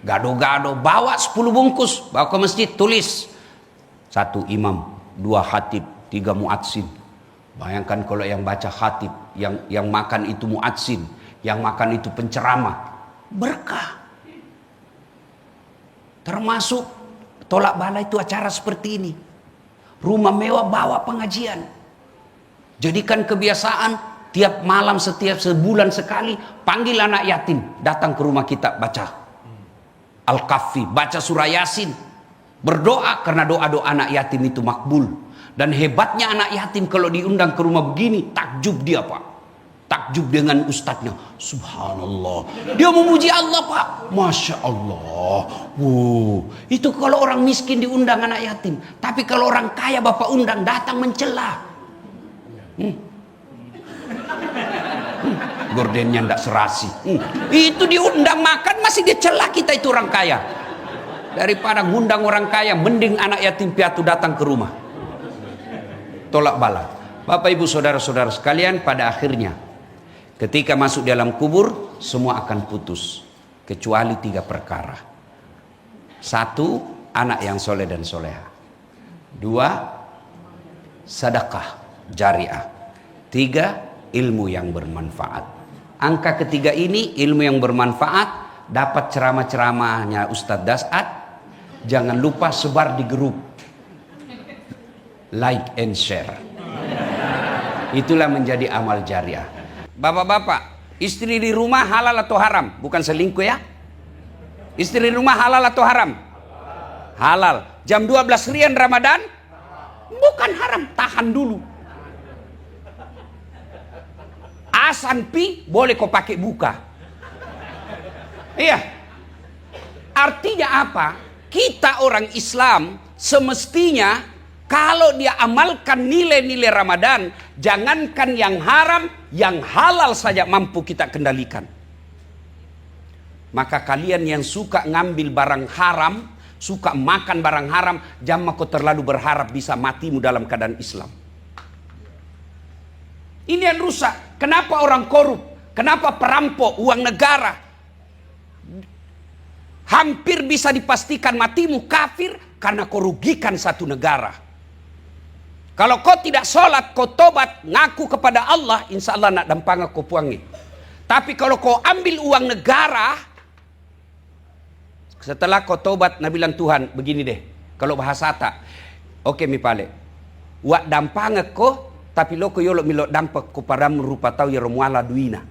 gado-gado, bawa 10 bungkus, bawa ke masjid, tulis 1 imam, 2 khatib, 3 muadzin. Bayangkan kalau yang baca khatib, yang makan itu muadzin, yang makan itu penceramah, berkah. Termasuk tolak bala itu acara seperti ini. Rumah mewah bawa pengajian. Jadikan kebiasaan tiap malam, setiap sebulan sekali, panggil anak yatim datang ke rumah kita, baca Al-Kahfi, baca surah Yasin, berdoa, karena doa-doa anak yatim itu makbul. Dan hebatnya anak yatim kalau diundang ke rumah begini, takjub dia, Pak. Takjub dengan ustadznya. Subhanallah. Dia memuji Allah, Pak. Masya Allah. Itu kalau orang miskin diundang anak yatim. Tapi kalau orang kaya Bapak undang, datang mencela. Gordennya ndak serasi. Itu diundang makan masih dia celah kita itu orang kaya. Daripada ngundang orang kaya, mending anak yatim piatu datang ke rumah. Tolak bala. Bapak ibu saudara-saudara sekalian, pada akhirnya ketika masuk dalam kubur, semua akan putus kecuali 3 perkara. 1, anak yang soleh dan soleha. 2, sedekah jariah. 3, ilmu yang bermanfaat. Angka ketiga ini, ilmu yang bermanfaat, dapat ceramah-ceramahnya Ustadz Das'ad. Jangan lupa sebar di grup, like and share. Itulah menjadi amal jariah. Bapak-bapak, istri di rumah halal atau haram? Bukan selingkuh ya. Istri di rumah halal atau haram? Halal. Jam 12 rian Ramadan? Bukan haram, tahan dulu. Asan pi boleh kau pakai buka. Iya. Artinya apa? Kita orang Islam semestinya kalau dia amalkan nilai-nilai Ramadan, jangankan yang haram, yang halal saja mampu kita kendalikan. Maka kalian yang suka ngambil barang haram, suka makan barang haram, jangan kau terlalu berharap bisa matimu dalam keadaan Islam. Ini yang rusak. Kenapa orang korup? Kenapa perampok uang negara? Hampir bisa dipastikan matimu kafir karena kau rugikan satu negara. Kalau kau tidak sholat, kau tobat, ngaku kepada Allah, insya Allah nak dampang kau puangi. Tapi kalau kau ambil uang negara, setelah kau tobat, Nabi bilang, Tuhan begini deh, kalau bahasa tak, oke mi pale, wak dampang kau, tapi lo kau yolo milo dampak kau pada merupa tahu ya romuala duina.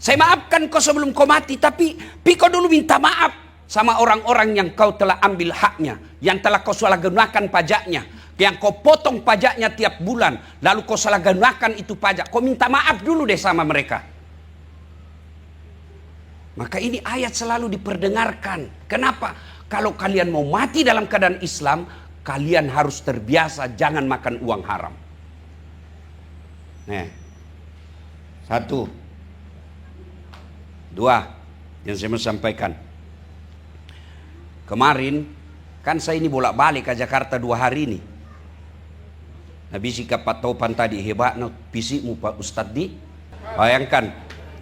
Saya maafkan kau sebelum kau mati, tapi kau dulu minta maaf sama orang-orang yang kau telah ambil haknya, yang telah kau salah gunakan pajaknya, yang kau potong pajaknya tiap bulan, lalu kau salah gunakan itu pajak. Kau minta maaf dulu deh sama mereka. Maka ini ayat selalu diperdengarkan. Kenapa? Kalau kalian mau mati dalam keadaan Islam, kalian harus terbiasa jangan makan uang haram. Nih, 1, 2 yang saya mau sampaikan. Kemarin kan saya ini bolak-balik ke Jakarta 2 hari ini. Nabi sikap Pak Topan tadi hebat no pisikmu Pak Ustadz di. Bayangkan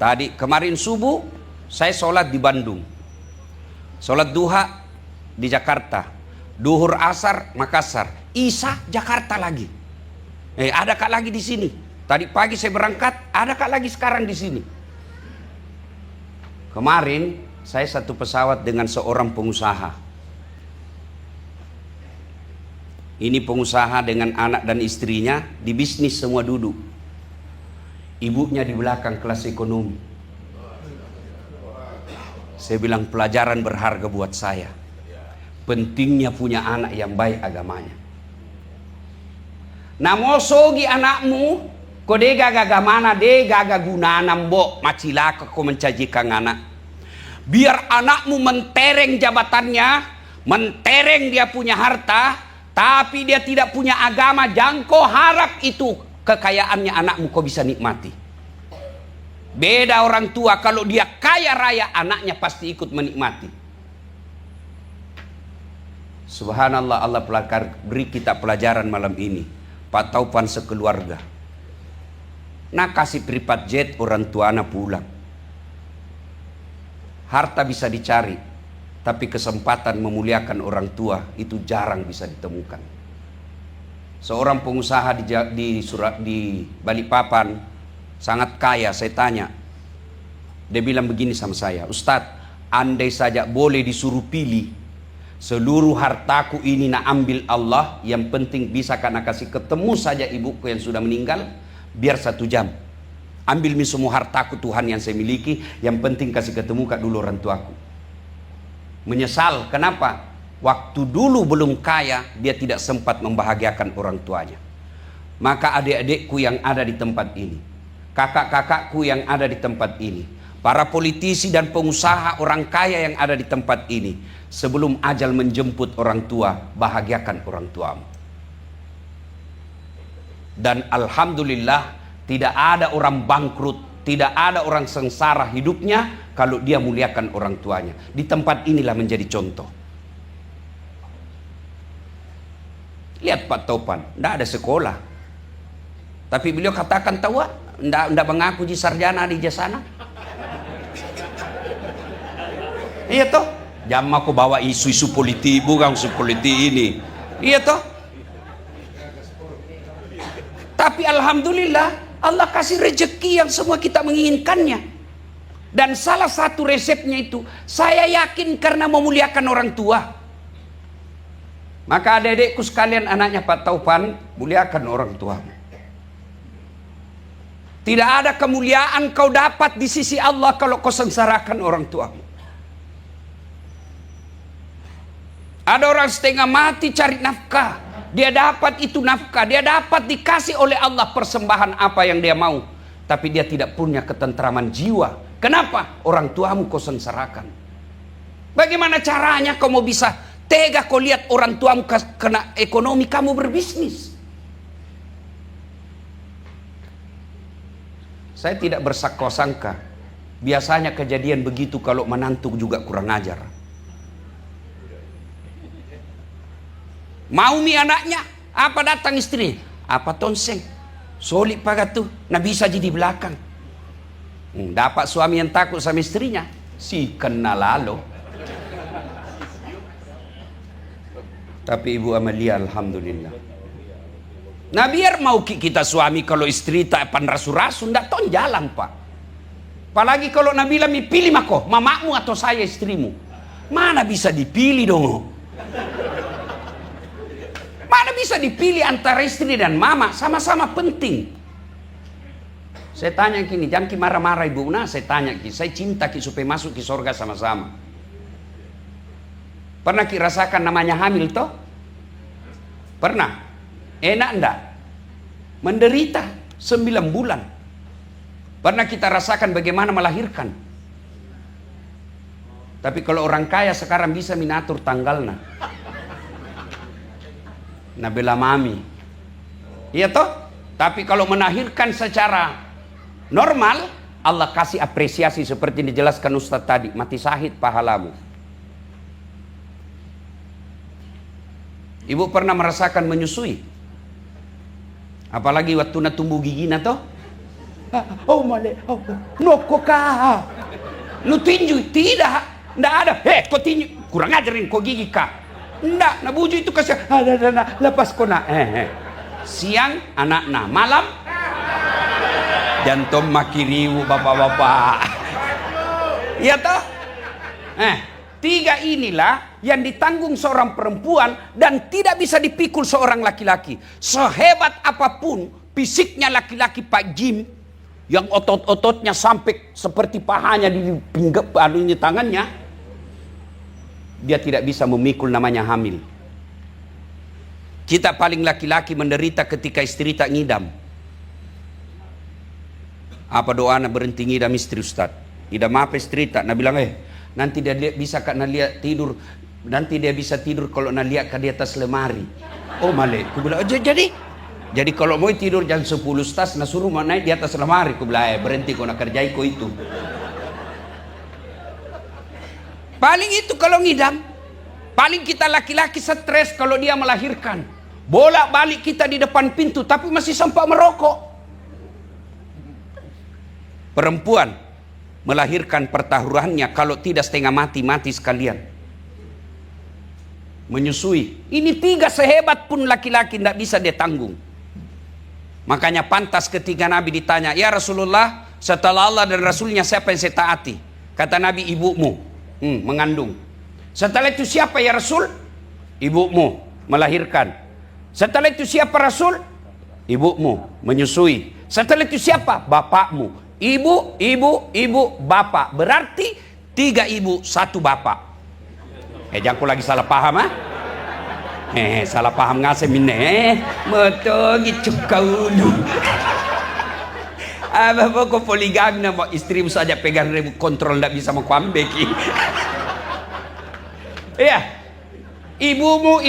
tadi kemarin subuh saya sholat di Bandung, sholat duha di Jakarta, duhur asar Makassar, isya Jakarta lagi. Ada kak lagi di sini. Tadi pagi saya berangkat, ada kak lagi sekarang di sini. Kemarin saya satu pesawat dengan seorang pengusaha. Ini pengusaha dengan anak dan istrinya, di bisnis semua duduk. Ibunya di belakang kelas ekonomi. Saya bilang pelajaran berharga buat saya. Pentingnya punya anak yang baik agamanya. Namo sogi anakmu, kode gaga mana de gaga gunana mbok macilaka ko mencajikan anak. Biar anakmu mentereng jabatannya, mentereng dia punya harta, tapi dia tidak punya agama, jangan kau harap itu kekayaannya anakmu kau bisa nikmati. Beda orang tua, kalau dia kaya raya, anaknya pasti ikut menikmati. Subhanallah, Allah beri kita pelajaran malam ini. Pak Taupan sekeluarga. Nah kasih privat jet orang tua anak pulang. Harta bisa dicari, tapi kesempatan memuliakan orang tua itu jarang bisa ditemukan. Seorang pengusaha di Balikpapan sangat kaya, saya tanya. Dia bilang begini sama saya, Ustadz, andai saja boleh disuruh pilih, seluruh hartaku ini nak ambil Allah, yang penting bisa karena kasih ketemu saja ibuku yang sudah meninggal, biar 1 jam. Ambil semua hartaku Tuhan yang saya miliki, yang penting kasih ketemu kak dulu orang tuaku. Menyesal, kenapa? Waktu dulu belum kaya, dia tidak sempat membahagiakan orang tuanya. Maka adik-adikku yang ada di tempat ini, kakak-kakakku yang ada di tempat ini, para politisi dan pengusaha orang kaya yang ada di tempat ini, sebelum ajal menjemput orang tua, bahagiakan orang tuamu. Dan alhamdulillah, tidak ada orang bangkrut, tidak ada orang sengsara hidupnya kalau dia muliakan orang tuanya. Di tempat inilah menjadi contoh. Lihat Pak Topan, tidak ada sekolah, tapi beliau katakan tahu, tidak mengaku di sarjana di sana. Iya toh, jangan aku bawa isu-isu politik, bukan isu politik ini. Iya toh. Tapi alhamdulillah, Allah kasih rezeki yang semua kita menginginkannya. Dan salah satu resepnya itu, saya yakin karena memuliakan orang tua. Maka adik-adikku sekalian, anaknya Pak Taufan, muliakan orang tua. Tidak ada kemuliaan kau dapat di sisi Allah kalau kau sengsarakan orang tuamu. Ada orang setengah mati cari nafkah. Dia dapat itu nafkah, dia dapat dikasih oleh Allah persembahan apa yang dia mau, tapi dia tidak punya ketentraman jiwa. Kenapa? Orang tuamu kau sengsarakan. Bagaimana caranya kau mau bisa tega kau lihat orang tuamu kena ekonomi, kamu berbisnis? Saya tidak bersangka-sangka. Biasanya kejadian begitu kalau menantu juga kurang ajar. Mau mi anaknya, apa datang istri? Apa tonseng? Solid pagat tuh, nah bisa jadi belakang. Dapat suami yang takut sama istrinya, si kenal lalu. Tapi Ibu Amalia alhamdulillah. Nah biar mau kita suami kalau istri tak rasu-rasu, ndak ton jalan Pak. Apalagi kalau Nabila pilih mako, mamamu atau saya istrimu. Mana bisa dipilih dong? Mana bisa dipilih antara istri dan mama, sama-sama penting. Saya tanya gini, jangan ki marah-marah ibu. Nah, saya tanya ki, saya cinta ki supaya masuk ki surga sama-sama. Pernah ki rasakan namanya hamil toh? Pernah? Enak enggak? Menderita 9 bulan. Pernah kita rasakan bagaimana melahirkan. Tapi kalau orang kaya sekarang bisa minatur tanggalnya. Nah bela mami. Iya toh? Tapi kalau melahirkan secara normal, Allah kasih apresiasi seperti dijelaskan Ustadz tadi. Mati syahid pahalamu. Ibu pernah merasakan menyusui? Apalagi waktu na tumbuh giginya toh? Oh male, oh, noko kah? Nu tinju, tidak ada. Kau tinju, kurang ajarin kau gigi kah? Ndak, na buju itu kasih. Ada, lepas kau nak. Siang anak-anak, malam jantung makiriu bapak-bapak. Iya toh? 3 inilah yang ditanggung seorang perempuan dan tidak bisa dipikul seorang laki-laki. Sehebat apapun fisiknya laki-laki Pak Jim, yang otot-ototnya sampai seperti pahanya di pinggir tangannya, dia tidak bisa memikul namanya hamil. Kita paling laki-laki menderita ketika istri tak ngidam. Apa doanya berhenti ngidam istri Ustaz? Ngidam apa istri tak? Nah bilang nanti dia bisa kak lihat tidur. Nanti dia bisa tidur kalau lihat ke di atas lemari. Oh male, aku bilang jadi kalau mau tidur jam 10 Ustaz, nah suruh naik di atas lemari. Aku bilang berhenti kau nak kerjai kau itu. Paling itu kalau ngidam. Paling kita laki-laki stres kalau dia melahirkan. Bolak-balik kita di depan pintu tapi masih sempat merokok. Perempuan melahirkan pertaruhannya kalau tidak setengah mati sekalian. Menyusui. Ini 3 sehebat pun laki-laki tidak bisa dia tanggung. Makanya pantas ketika Nabi ditanya, ya Rasulullah, setelah Allah dan Rasulnya siapa yang saya taati? Kata Nabi, ibumu mengandung. Setelah itu siapa ya Rasul? Ibumu melahirkan. Setelah itu siapa Rasul? Ibumu menyusui. Setelah itu siapa? Bapakmu. Ibu, bapak. Berarti 3 ibu, 1 bapak. Jangan aku lagi salah paham salah paham ngasih minne. Betul gitu kau dulu. Apa kau poligami nama istrimu saja pegang remote kontrol tidak bisa mau kuambeki. Iya. Ibumu,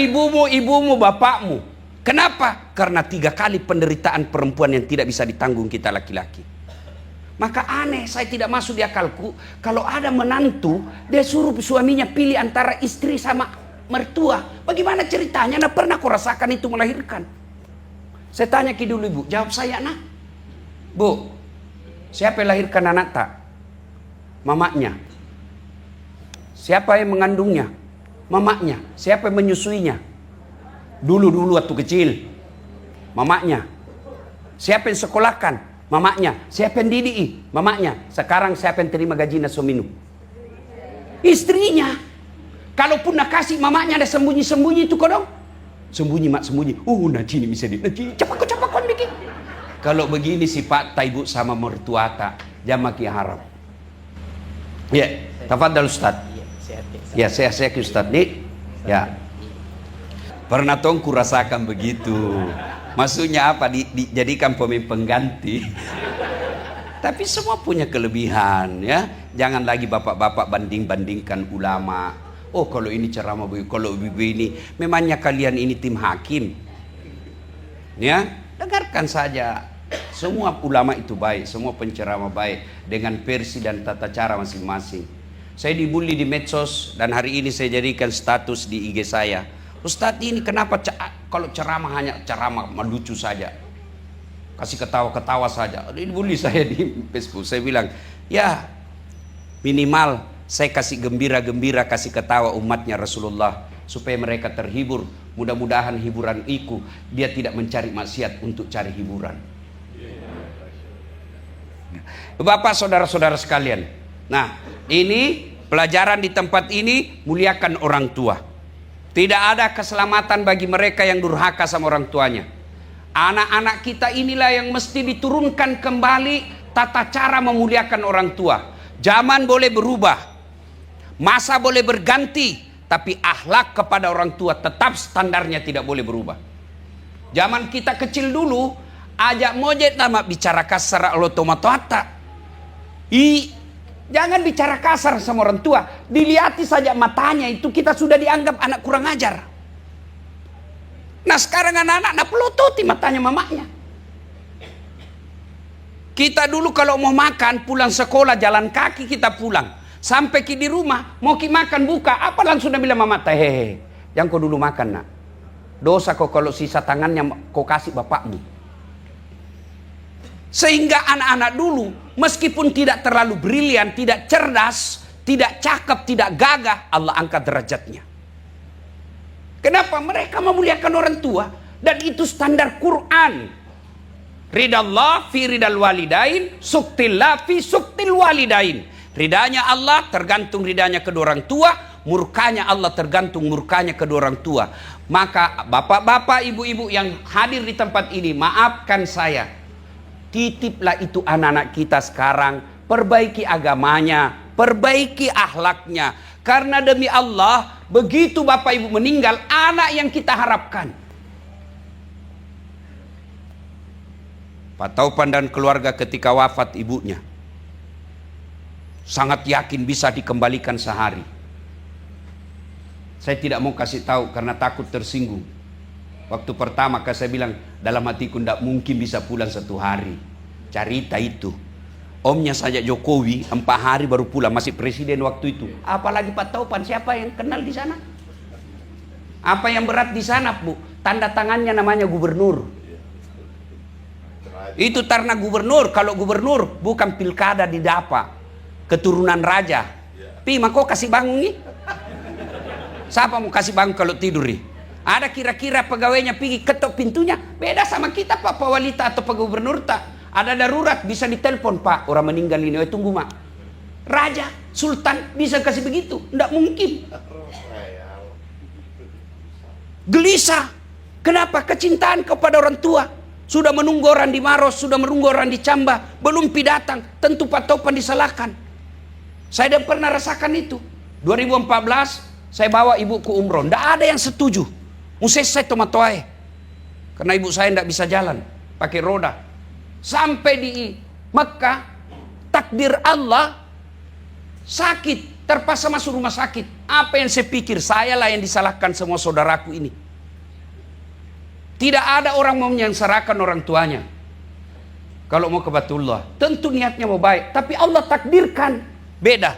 bapakmu. Kenapa? Karena 3 kali penderitaan perempuan yang tidak bisa ditanggung kita laki-laki. Maka aneh, saya tidak masuk di akalku kalau ada menantu dia suruh suaminya pilih antara istri sama mertua. Bagaimana ceritanya? Nah pernah kau rasakan itu melahirkan? Saya tanya ki dulu ibu, jawab saya nak. Bu, siapa yang lahirkan anak tak? Mamanya. Siapa yang mengandungnya? Mamanya. Siapa yang menyusuinya? Dulu waktu kecil. Mamanya. Siapa yang sekolahkan? Mamanya. Siapa yang didii? Mamanya. Sekarang siapa yang terima gajinya sominu? Istrinya. Kalaupun nak kasih mamanya ada sembunyi-sembunyi itu kau dong. Sembunyi mak sembunyi. Nanti ini bisa cepat kau bikin. Kalau begini sifat ibu sama mertua tak jamaki harap. Ya, tafadhal Ustaz. Ya, saya Ustaz nih. Ya. Pernah tongku rasakan begitu. Maksudnya apa? Dijadikan pemain pengganti. Tapi semua punya kelebihan ya. Jangan lagi bapak-bapak banding-bandingkan ulama. Oh kalau ini ceramah begini, kalau begini. Memangnya kalian ini tim hakim. Ya, dengarkan saja. Semua ulama itu baik, semua penceramah baik dengan versi dan tata cara masing-masing. Saya dibully di medsos dan hari ini saya jadikan status di IG saya. Ustadz ini kenapa kalau ceramah hanya ceramah melucu saja, kasih ketawa-ketawa saja. Dibully saya di Facebook. Saya bilang ya minimal saya kasih gembira-gembira, kasih ketawa umatnya Rasulullah supaya mereka terhibur. Mudah-mudahan hiburan itu dia tidak mencari maksiat untuk cari hiburan. Bapak saudara-saudara sekalian. Nah, ini pelajaran di tempat ini, muliakan orang tua. Tidak ada keselamatan bagi mereka yang durhaka sama orang tuanya. Anak-anak kita inilah yang mesti diturunkan kembali tata cara memuliakan orang tua. Zaman boleh berubah, masa boleh berganti, tapi akhlak kepada orang tua tetap standarnya tidak boleh berubah. Zaman kita kecil dulu, ajak mojek nama bicara kasar otomatata. Jangan bicara kasar sama orang tua. Dilihat saja matanya itu kita sudah dianggap anak kurang ajar. Nah sekarang anak-anak pelototi matanya mamanya. Kita dulu kalau mau makan pulang sekolah jalan kaki kita pulang. Sampai di rumah mau makan buka apa langsung dia bilang mama hehehe. Yang kau dulu makan nak. Dosa kau kalau sisa tangannya kau kasih bapakmu. Sehingga anak-anak dulu meskipun tidak terlalu brilian, tidak cerdas, tidak cakep, tidak gagah, Allah angkat derajatnya. Kenapa? Mereka memuliakan orang tua dan itu standar Quran. Ridallah fi ridal walidain, suktillah fi suktil walidain. Ridanya Allah tergantung ridanya kedua orang tua, murkanya Allah tergantung murkanya kedua orang tua. Maka bapak-bapak, ibu-ibu yang hadir di tempat ini, maafkan saya. Titiplah itu anak-anak kita sekarang, perbaiki agamanya, perbaiki akhlaknya. Karena demi Allah, begitu bapak ibu meninggal, anak yang kita harapkan. Pak Taupan dan keluarga ketika wafat ibunya, sangat yakin bisa dikembalikan sehari. Saya tidak mau kasih tahu karena takut tersinggung. Waktu pertama saya bilang dalam hatiku tidak mungkin bisa pulang 1 hari. Cerita itu. Omnya saja Jokowi 4 hari baru pulang, masih presiden waktu itu. Apalagi Pak Taupan, siapa yang kenal di sana? Apa yang berat di sana, Bu? Tanda tangannya namanya gubernur. Itu karena gubernur. Kalau gubernur bukan pilkada di Dapa, keturunan raja. Pi, maka kasih bangun nih. Siapa mau kasih bangun kalau tidur nih? Ada kira-kira pegawainya pergi ketok pintunya. Beda sama kita Pak Walita atau Pak Gubernur tak. Ada darurat bisa ditelepon Pak. Orang meninggal ini. Tunggu mak. Raja, Sultan bisa kasih begitu? Tidak mungkin. Gelisah. Kenapa? Kecintaan kepada orang tua. Sudah menunggu orang di Maros, sudah menunggu orang di Camba. Belum pi datang. Tentu Pak Taupan disalahkan. Saya dah pernah rasakan itu. 2014 saya bawa ibuku umroh. Tidak ada yang setuju. Saya tomatoai. Karena ibu saya tidak bisa jalan. Pakai roda. Sampai di Mekah. Takdir Allah. Sakit. Terpaksa masuk rumah sakit. Apa yang saya pikir? Saya lah yang disalahkan semua saudaraku ini. Tidak ada orang mau menyengsarakan orang tuanya. Kalau mau ke Baitullah. Tentu niatnya mau baik. Tapi Allah takdirkan. Beda.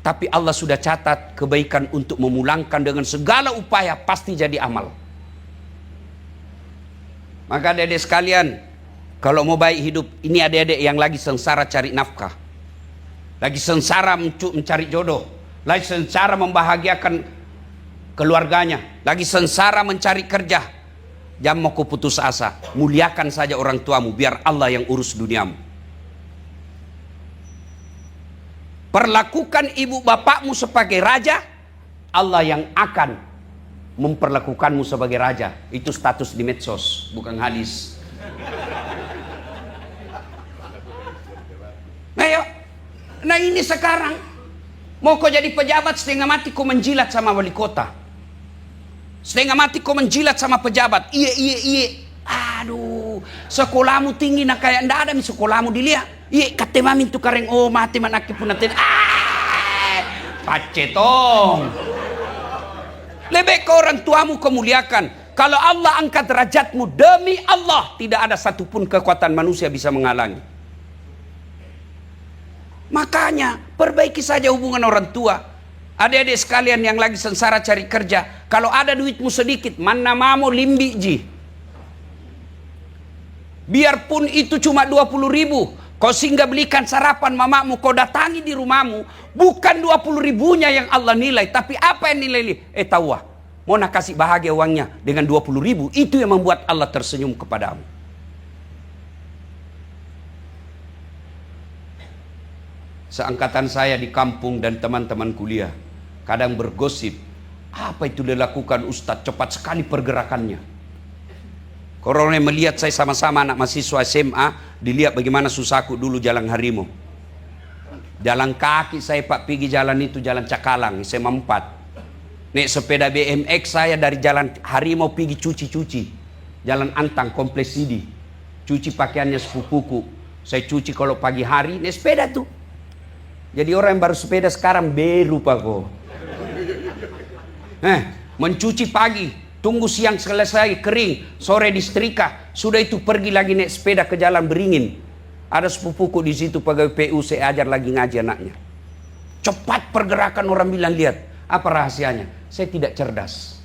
Tapi Allah sudah catat kebaikan untuk memulangkan dengan segala upaya pasti jadi amal. Maka adik-adik sekalian, kalau mau baik hidup, ini adik-adik yang lagi sengsara cari nafkah. Lagi sengsara mencari jodoh. Lagi sengsara membahagiakan keluarganya. Lagi sengsara mencari kerja. Jangan mau putus asa. Muliakan saja orang tuamu biar Allah yang urus duniamu. Perlakukan ibu bapakmu sebagai raja, Allah yang akan memperlakukanmu sebagai raja. Itu status di medsos, bukan hadis. Nah ini sekarang mau kau jadi pejabat, setengah mati kau menjilat sama wali kota, setengah mati kau menjilat sama pejabat. Iya. Aduh, sekolahmu tinggi nak kayak ndak ada mi sekolahmu dilihat. Iya, kata mami tu kareng mati manaki punatin. Pacetong. Lebih ke orang tuamu kau muliakan. Kalau Allah angkat derajatmu demi Allah, tidak ada satupun kekuatan manusia bisa menghalangi. Makanya perbaiki saja hubungan orang tua. Adik-adik sekalian yang lagi sengsara cari kerja, kalau ada duitmu sedikit, mana mau limbi ji. Biarpun itu cuma 20.000. Kau singgah belikan sarapan mamamu, kau datangi di rumahmu. Bukan 20.000-nya yang Allah nilai, tapi apa yang nilai? Tahu mau nak kasih bahagia uangnya dengan 20.000. Itu yang membuat Allah tersenyum kepadamu. Seangkatan saya di kampung dan teman-teman kuliah kadang bergosip, apa itu dilakukan Ustadz, cepat sekali pergerakannya. Korone melihat saya sama-sama anak mahasiswa SMA Dilihat bagaimana susahku dulu jalan harimau. Jalan kaki saya Pak pergi jalan itu, jalan Cakalang, SMA 4. Naik sepeda BMX saya dari jalan harimau pergi cuci-cuci. Jalan Antang, Kompleks Sidi. Cuci pakaiannya sepupuku. Saya cuci kalau pagi hari, naik sepeda tuh. Jadi orang yang baru sepeda sekarang beru Pak kok. Mencuci pagi, tunggu siang selesai kering, sore disetrika, sudah itu pergi lagi naik sepeda ke jalan Beringin. Ada sepupuku di situ pegawai PU, saya ajar lagi ngaji anaknya. Cepat pergerakan, orang bilang lihat, apa rahasianya? Saya tidak cerdas,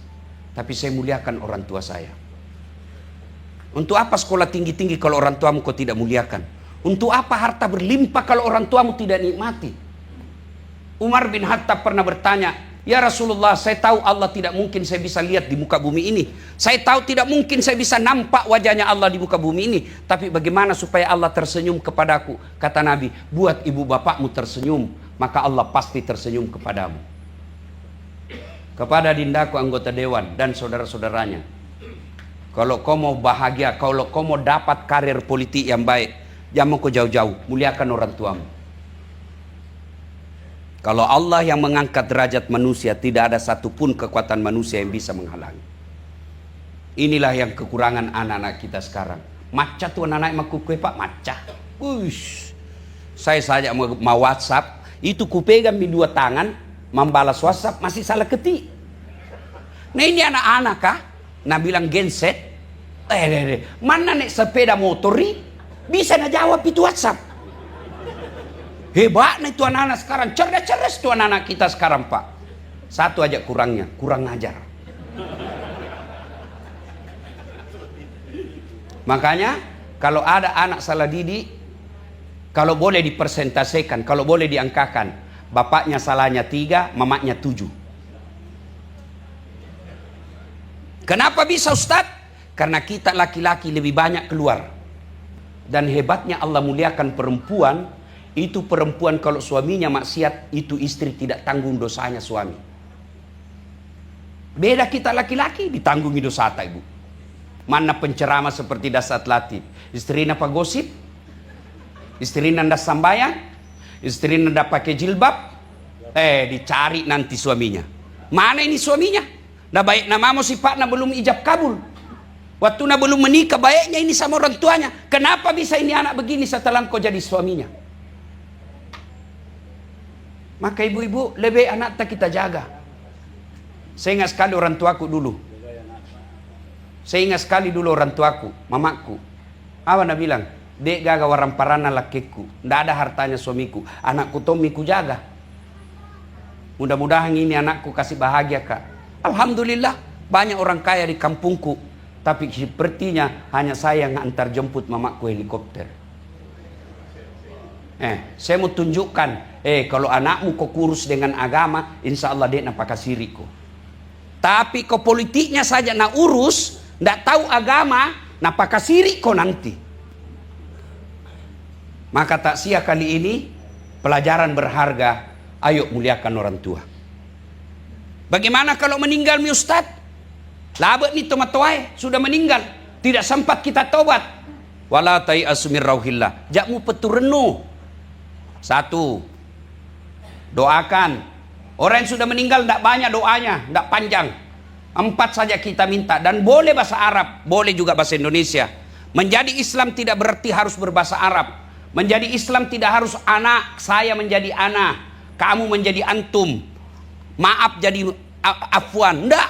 tapi saya muliakan orang tua saya. Untuk apa sekolah tinggi-tinggi kalau orang tuamu kau tidak muliakan? Untuk apa harta berlimpah kalau orang tuamu tidak nikmati? Umar bin Khattab pernah bertanya, ya Rasulullah, saya tahu Allah tidak mungkin saya bisa lihat di muka bumi ini. Saya tahu tidak mungkin saya bisa nampak wajahnya Allah di muka bumi ini. Tapi bagaimana supaya Allah tersenyum kepadaku? Kata Nabi, buat ibu bapakmu tersenyum, maka Allah pasti tersenyum kepadamu. Kepada dindaku anggota dewan dan saudara-saudaranya, kalau kau mau bahagia, kalau kau mau dapat karir politik yang baik, jangan kau jauh-jauh, muliakan orang tuamu. Kalau Allah yang mengangkat derajat manusia, tidak ada satupun kekuatan manusia yang bisa menghalangi. Inilah yang kekurangan anak-anak kita sekarang. Maca tuh anak-anak kue Pak, maca. Saya saja mau WhatsApp, itu kupegang di dua tangan, membalas WhatsApp masih salah ketik. Nah ini anak-anak kah? Nah bilang genset. Mana nek sepeda motori bisa na jawab itu WhatsApp. Hebat nih itu anak-anak sekarang, cerdas-cerdas itu anak-anak kita sekarang Pak. Satu aja kurangnya, kurang ngajar. Makanya kalau ada anak salah didik, kalau boleh dipersentasikan, kalau boleh diangkakan, bapaknya salahnya 3, mamanya 7. Kenapa bisa Ustadz? Karena kita laki-laki lebih banyak keluar. Dan hebatnya Allah muliakan perempuan. Itu perempuan kalau suaminya maksiat, itu istri tidak tanggung dosanya suami. Beda kita laki-laki, ditanggungi dosa ibu. Mana penceramah seperti Dasat Latif, istrinya apa gosip, istrinya ndak sambayang, istrinya ndak pakai jilbab, dicari nanti suaminya. Mana ini suaminya? Nah baik nama sifatnya belum ijab kabul. Waktu na belum menikah baiknya ini sama orang tuanya. Kenapa bisa ini anak begini setelah kau jadi suaminya? Maka ibu-ibu lebih anak tak kita jaga. Saya ingat sekali orang tuaku dulu. Saya ingat sekali dulu orang tuaku, mamaku. Apa nak bilang? Dek gaga waramparana lakiku. Ndak ada hartanya suamiku. Anakku Tomiku jaga. Mudah-mudahan ini anakku kasih bahagia kak. Alhamdulillah banyak orang kaya di kampungku. Tapi sepertinya hanya saya yang antar jemput mamaku helikopter. Saya mau tunjukkan, kalau anakmu kau kurus dengan agama, insya Allah dia nak pakasiriku. Tapi kau politiknya saja nak urus, ndak tahu agama, nak pakasiri kau nanti. Maka tak sia kali ini pelajaran berharga, ayo muliakan orang tua. Bagaimana kalau meninggal mi Ustaz? Labet nih tomatoai sudah meninggal, tidak sempat kita tobat. Wala tai'asu min rauhillah. Jakmu peturenu. 1, doakan. Orang yang sudah meninggal tidak banyak doanya, tidak panjang. 4 saja kita minta. Dan boleh bahasa Arab, boleh juga bahasa Indonesia. Menjadi Islam tidak berarti harus berbahasa Arab. Menjadi Islam tidak harus anak saya menjadi anak, kamu menjadi antum, maaf jadi afwan. Tidak.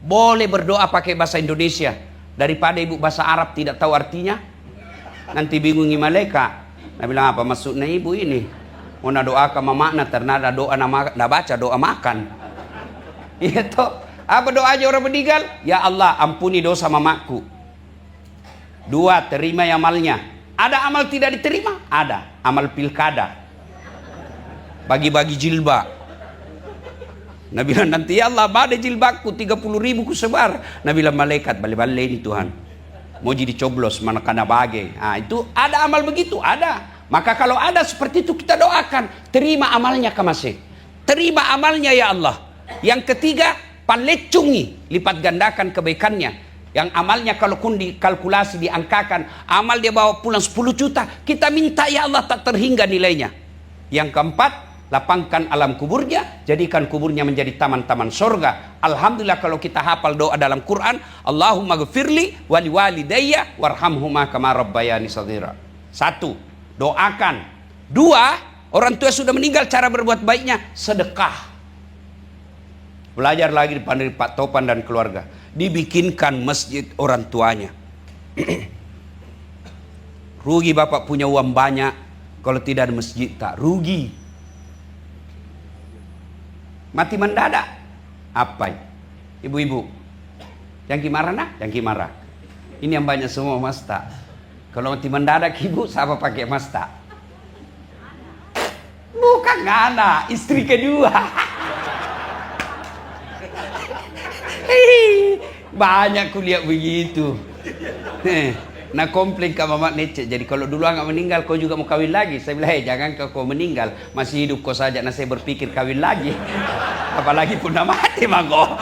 Boleh berdoa pakai bahasa Indonesia. Daripada ibu bahasa Arab tidak tahu artinya, nanti bingungi malaikat. Nah bilang apa maksudnya ibu ini? Mau doakan mamakna ternyata doa nama baca doa makan. Itu apa doa aja orang meninggal? Ya Allah ampuni dosa mamaku. 2, terima amalnya. Ada amal tidak diterima? Ada. Amal pilkada. Bagi-bagi jilbab. Nah bilang nanti ya Allah badai jilbabku 30.000 ku sebar. Nah bilang malaikat balik-balik ini Tuhan. Mau jadi coblos mana kana bage. Nah, itu ada amal begitu, ada. Maka kalau ada seperti itu kita doakan, terima amalnya kamasih. Terima amalnya ya Allah. Yang ketiga, palecungi, lipat gandakan kebaikannya. yang amalnya kalau pun dikalkulasi, diangkakan, amal dia bawa pulang 10 juta. Kita minta ya Allah tak terhingga nilainya. Yang keempat, lapangkan alam kuburnya, jadikan kuburnya menjadi taman-taman sorga. Alhamdulillah kalau kita hafal doa dalam Quran, Allahumma gfirli wali walidayya warhamhuma kama rabbayani shaghira. 1, doakan. 2, orang tua sudah meninggal, cara berbuat baiknya sedekah. Belajar lagi dari Pak Topan dan keluarga. Dibikinkan masjid orang tuanya. Rugi bapak punya uang banyak, kalau tidak ada masjid tak rugi. Mati mendadak. Apa? Ibu-ibu, yang gimana nak? Yang gimana? Ini yang banyak semua mas tak. Kalau mati mendadak ibu, siapa pakai mas tak? Bukan anak, istri kedua. Banyak kuliah begitu. Nah komplain ke Mamat Nece. Jadi kalau dulu nggak meninggal, kau juga mau kawin lagi. Saya bilang, jangan kau meninggal, masih hidup kau saja. Nah saya berpikir kawin lagi. Apalagi pun mati mangko.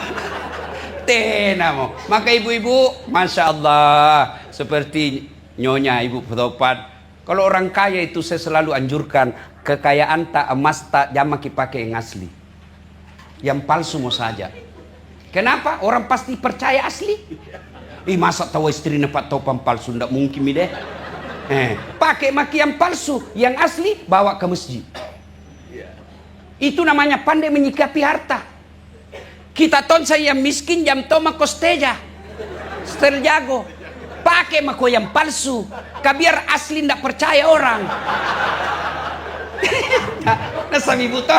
Tenamo. Maka ibu-ibu, masya Allah, seperti nyonya ibu Topan. Kalau orang kaya itu saya selalu anjurkan, kekayaan tak emas tak jamak pakai yang asli. Yang palsu mau saja. Kenapa? Orang pasti percaya asli. Masa tahu istrinya Pak Topan palsu? Tidak mungkin deh. Pakai maki yang palsu, yang asli bawa ke masjid. Itu namanya pandai menyikapi harta. Kita ton saya yang miskin jam toma kosteja, setel jago. Pakai mako yang palsu, biar asli tidak percaya orang. Nah sami buto,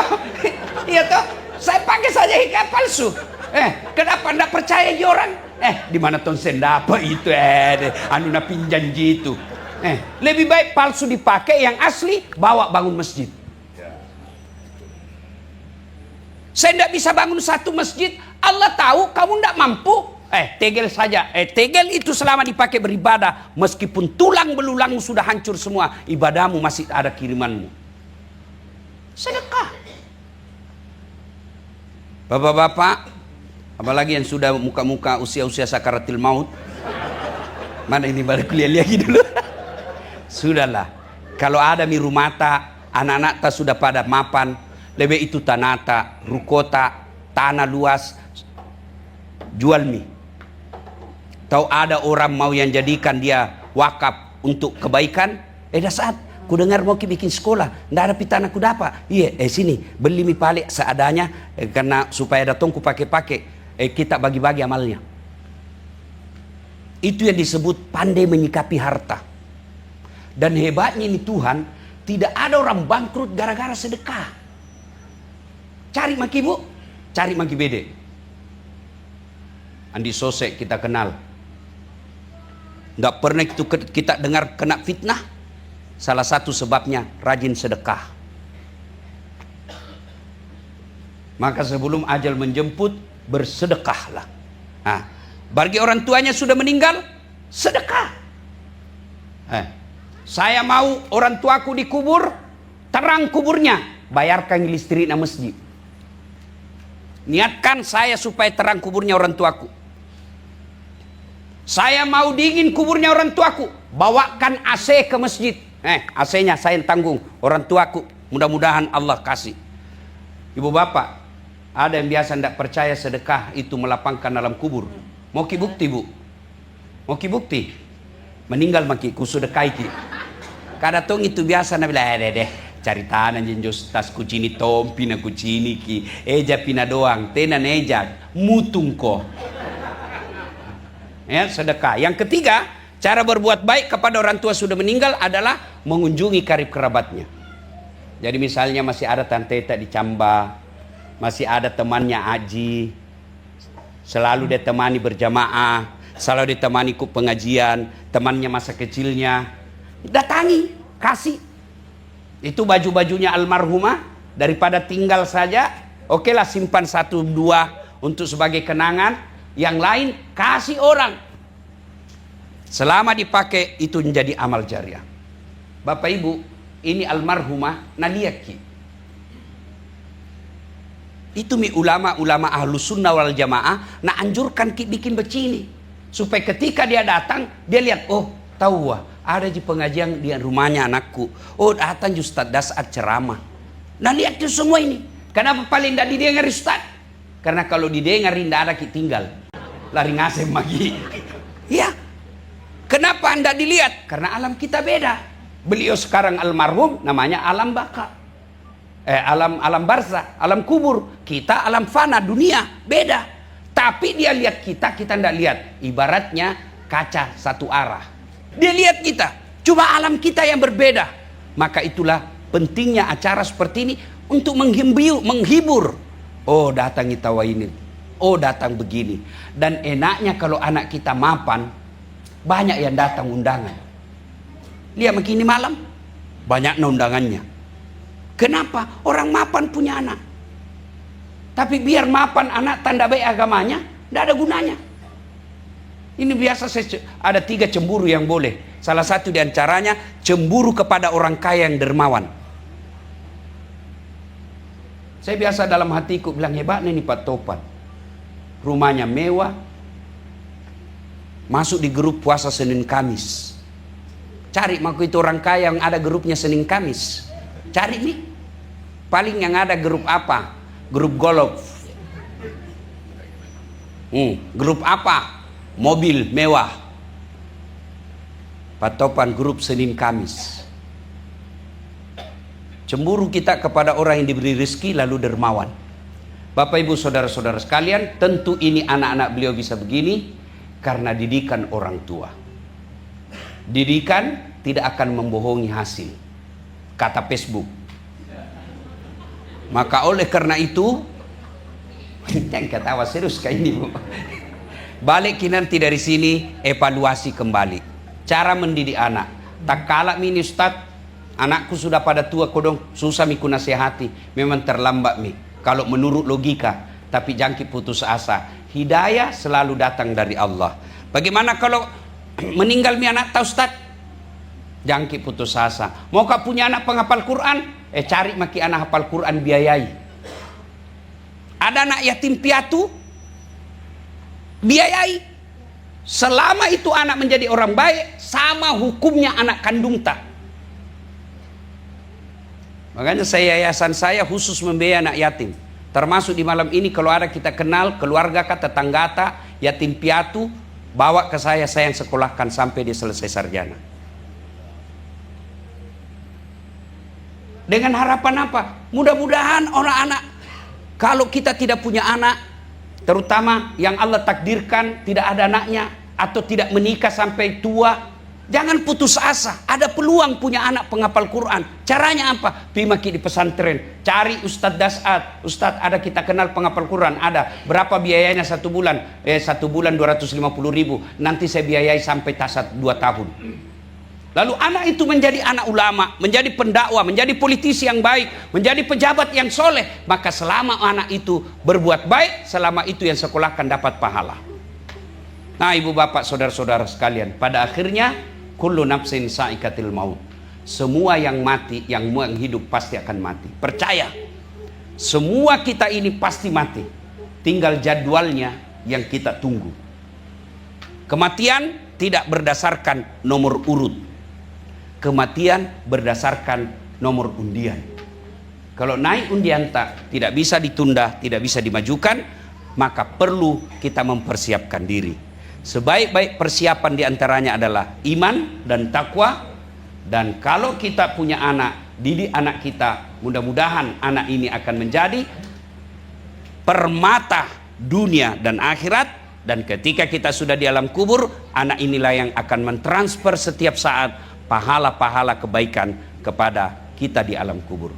iya toh. Saya pakai saja hikayat palsu. Kenapa ndak percaya di orang? Di mana ton sendapa itu anu na pinjan gitu. Lebih baik palsu dipakai, yang asli bawa bangun masjid. Saya ndak bisa bangun satu masjid, Allah tahu kamu ndak mampu. Tegel saja. Tegel itu selama dipakai beribadah, meskipun tulang belulangmu sudah hancur semua, ibadahmu masih ada kirimanmu. Sedekah. Bapak-bapak, apalagi yang sudah muka-muka usia-usia sakaratil maut. Mana ini baru kuliah lagi dulu. Sudahlah. Kalau ada mi rumata, anak-anak tak sudah pada mapan, lebih itu tanata, rukota, tanah luas, jual mi. Tahu ada orang mau yang jadikan dia wakaf untuk kebaikan? Dah saat ku dengar mau bikin sekolah, ndak ada pitana ku dapat. Iya, sini beli mi palik seadanya, karena supaya datang ku pakai-pakai. Kita bagi-bagi amalnya. Itu yang disebut pandai menyikapi harta. Dan hebatnya ini Tuhan, tidak ada orang bangkrut gara-gara sedekah. Cari maki bu, cari maki bede. Andi Sosek kita kenal. Nggak pernah itu kita dengar kena fitnah. Salah satu sebabnya rajin sedekah. Maka sebelum ajal menjemput, bersedekahlah. Bagi orang tuanya sudah meninggal, sedekah. Saya mau orang tuaku dikubur, terang kuburnya, bayarkan listrik na masjid. Niatkan saya supaya terang kuburnya orang tuaku. Saya mau dingin kuburnya orang tuaku, bawakan AC ke masjid. AC-nya saya tanggung, orang tuaku. Mudah-mudahan Allah kasih. Ibu bapak, ada yang biasa tidak percaya sedekah itu melapangkan alam kubur. Mau ki bukti bu? Mau ki bukti? Meninggal maki ku sedekah ki. Kada tong itu biasa na bila deh. Cari tanah jenjos tas kucini tompi na kucini ki. Eja pina doang, tenan eja mutung ko. Ya, sedekah. Yang ketiga, cara berbuat baik kepada orang tua sudah meninggal adalah mengunjungi karib kerabatnya. Jadi misalnya masih ada tante tak dicamba, masih ada temannya Aji, selalu dia temani berjamaah, selalu ditemani ikut pengajian, temannya masa kecilnya, datangi, kasih. Itu baju-bajunya almarhumah, daripada tinggal saja, okelah simpan 1-2 untuk sebagai kenangan. Yang lain kasih orang. Selama dipakai itu menjadi amal jariah. Bapak Ibu, ini almarhumah naliaki. Itu mi ulama-ulama ahlus sunnah wal jamaah na anjurkan bikin begini Supaya ketika dia datang, dia lihat, oh tahu wah, ada di pengajian di rumahnya anakku. Oh datang Ustaz Dasat ceramah. Nah lihat tuh semua ini. Kenapa paling tidak didengar Ustaz? Karena kalau didengar tidak ada kita tinggal. Lari ngasem lagi. Ya. Kenapa anda dilihat? Karena alam kita beda. Beliau sekarang almarhum namanya alam baka. Alam barzah, alam kubur. Kita alam fana, dunia, beda. Tapi dia lihat kita tidak lihat. Ibaratnya kaca satu arah. Dia lihat kita. Cuma alam kita yang berbeda. Maka itulah pentingnya acara seperti ini untuk menghibur. Oh datang tawa ini. Oh datang begini. Dan enaknya kalau anak kita mapan, banyak yang datang undangan. Lihat begini malam, banyak undangannya. Kenapa? Orang mapan punya anak. Tapi biar mapan anak tanda baik agamanya, tidak ada gunanya. Ini biasa ada 3 cemburu yang boleh. Salah satu di antaranya cemburu kepada orang kaya yang dermawan. Saya biasa dalam hatiku bilang hebatnya nih Pak Topan. Rumahnya mewah, masuk di grup puasa Senin Kamis. Cari maku itu orang kaya yang ada grupnya Senin Kamis. Cari nih. Paling yang ada grup apa? Grup golf. Grup apa? Mobil mewah. Pak Topan grup Senin Kamis. Cemburu kita kepada orang yang diberi rezeki lalu dermawan. Bapak ibu saudara-saudara sekalian, tentu ini anak-anak beliau bisa begini karena didikan orang tua. Didikan tidak akan membohongi hasil, kata Facebook. Maka oleh karena itu, jangan ketawa serius kayak ini bu. Balik nanti dari sini evaluasi kembali cara mendidik anak. Tak kalah mini Ustaz, anakku sudah pada tua kodong, susah miku nasihati. Memang terlambat mi. Kalau menurut logika, tapi jangan putus asa. Hidayah selalu datang dari Allah. Bagaimana kalau meninggal mi anak tahu Ustaz? Jangan putus asa. Mau kau punya anak penghafal Quran? Cari maki anak hafal Quran, biayai. Ada anak yatim piatu? Biayai. Selama itu anak menjadi orang baik, sama hukumnya anak kandung tak. Makanya yayasan saya khusus membiayai anak yatim. Termasuk di malam ini kalau ada kita kenal keluarga kata tetangga yatim piatu, bawa ke saya yang sekolahkan sampai dia selesai sarjana. Dengan harapan apa? Mudah-mudahan orang anak, kalau kita tidak punya anak, terutama yang Allah takdirkan tidak ada anaknya atau tidak menikah sampai tua, jangan putus asa. Ada peluang punya anak penghafal Quran. Caranya apa? Pergi di pesantren, cari Ustadz Dasat. Ustadz ada kita kenal penghafal Quran, ada. Berapa biayanya 1 bulan? 1 bulan 250.000. Nanti saya biayai sampai tasat 2 tahun. Lalu anak itu menjadi anak ulama, menjadi pendakwah, menjadi politisi yang baik, menjadi pejabat yang soleh. Maka selama anak itu berbuat baik, selama itu yang sekolahkan dapat pahala. Nah ibu bapak saudara-saudara sekalian, pada akhirnya kullu nafsin sa'ikatil maut. Semua yang mati, yang hidup pasti akan mati. Percaya, semua kita ini pasti mati. Tinggal jadwalnya yang kita tunggu. Kematian tidak berdasarkan nomor urut. Kematian berdasarkan nomor undian. Kalau naik undian tidak bisa ditunda, tidak bisa dimajukan, maka perlu kita mempersiapkan diri. Sebaik-baik persiapan diantaranya adalah iman dan takwa. Dan kalau kita punya anak, didik anak kita, mudah-mudahan anak ini akan menjadi permata dunia dan akhirat. Dan ketika kita sudah di alam kubur, anak inilah yang akan mentransfer setiap saat pahala-pahala kebaikan kepada kita di alam kubur.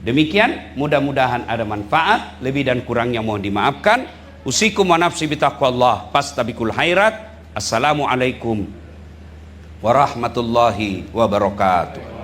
Demikian, mudah-mudahan ada manfaat. Lebih dan kurangnya mohon dimaafkan. Usikum wa nafsi bitaqwallah fastabikul khairat. Assalamualaikum warahmatullahi wabarakatuh.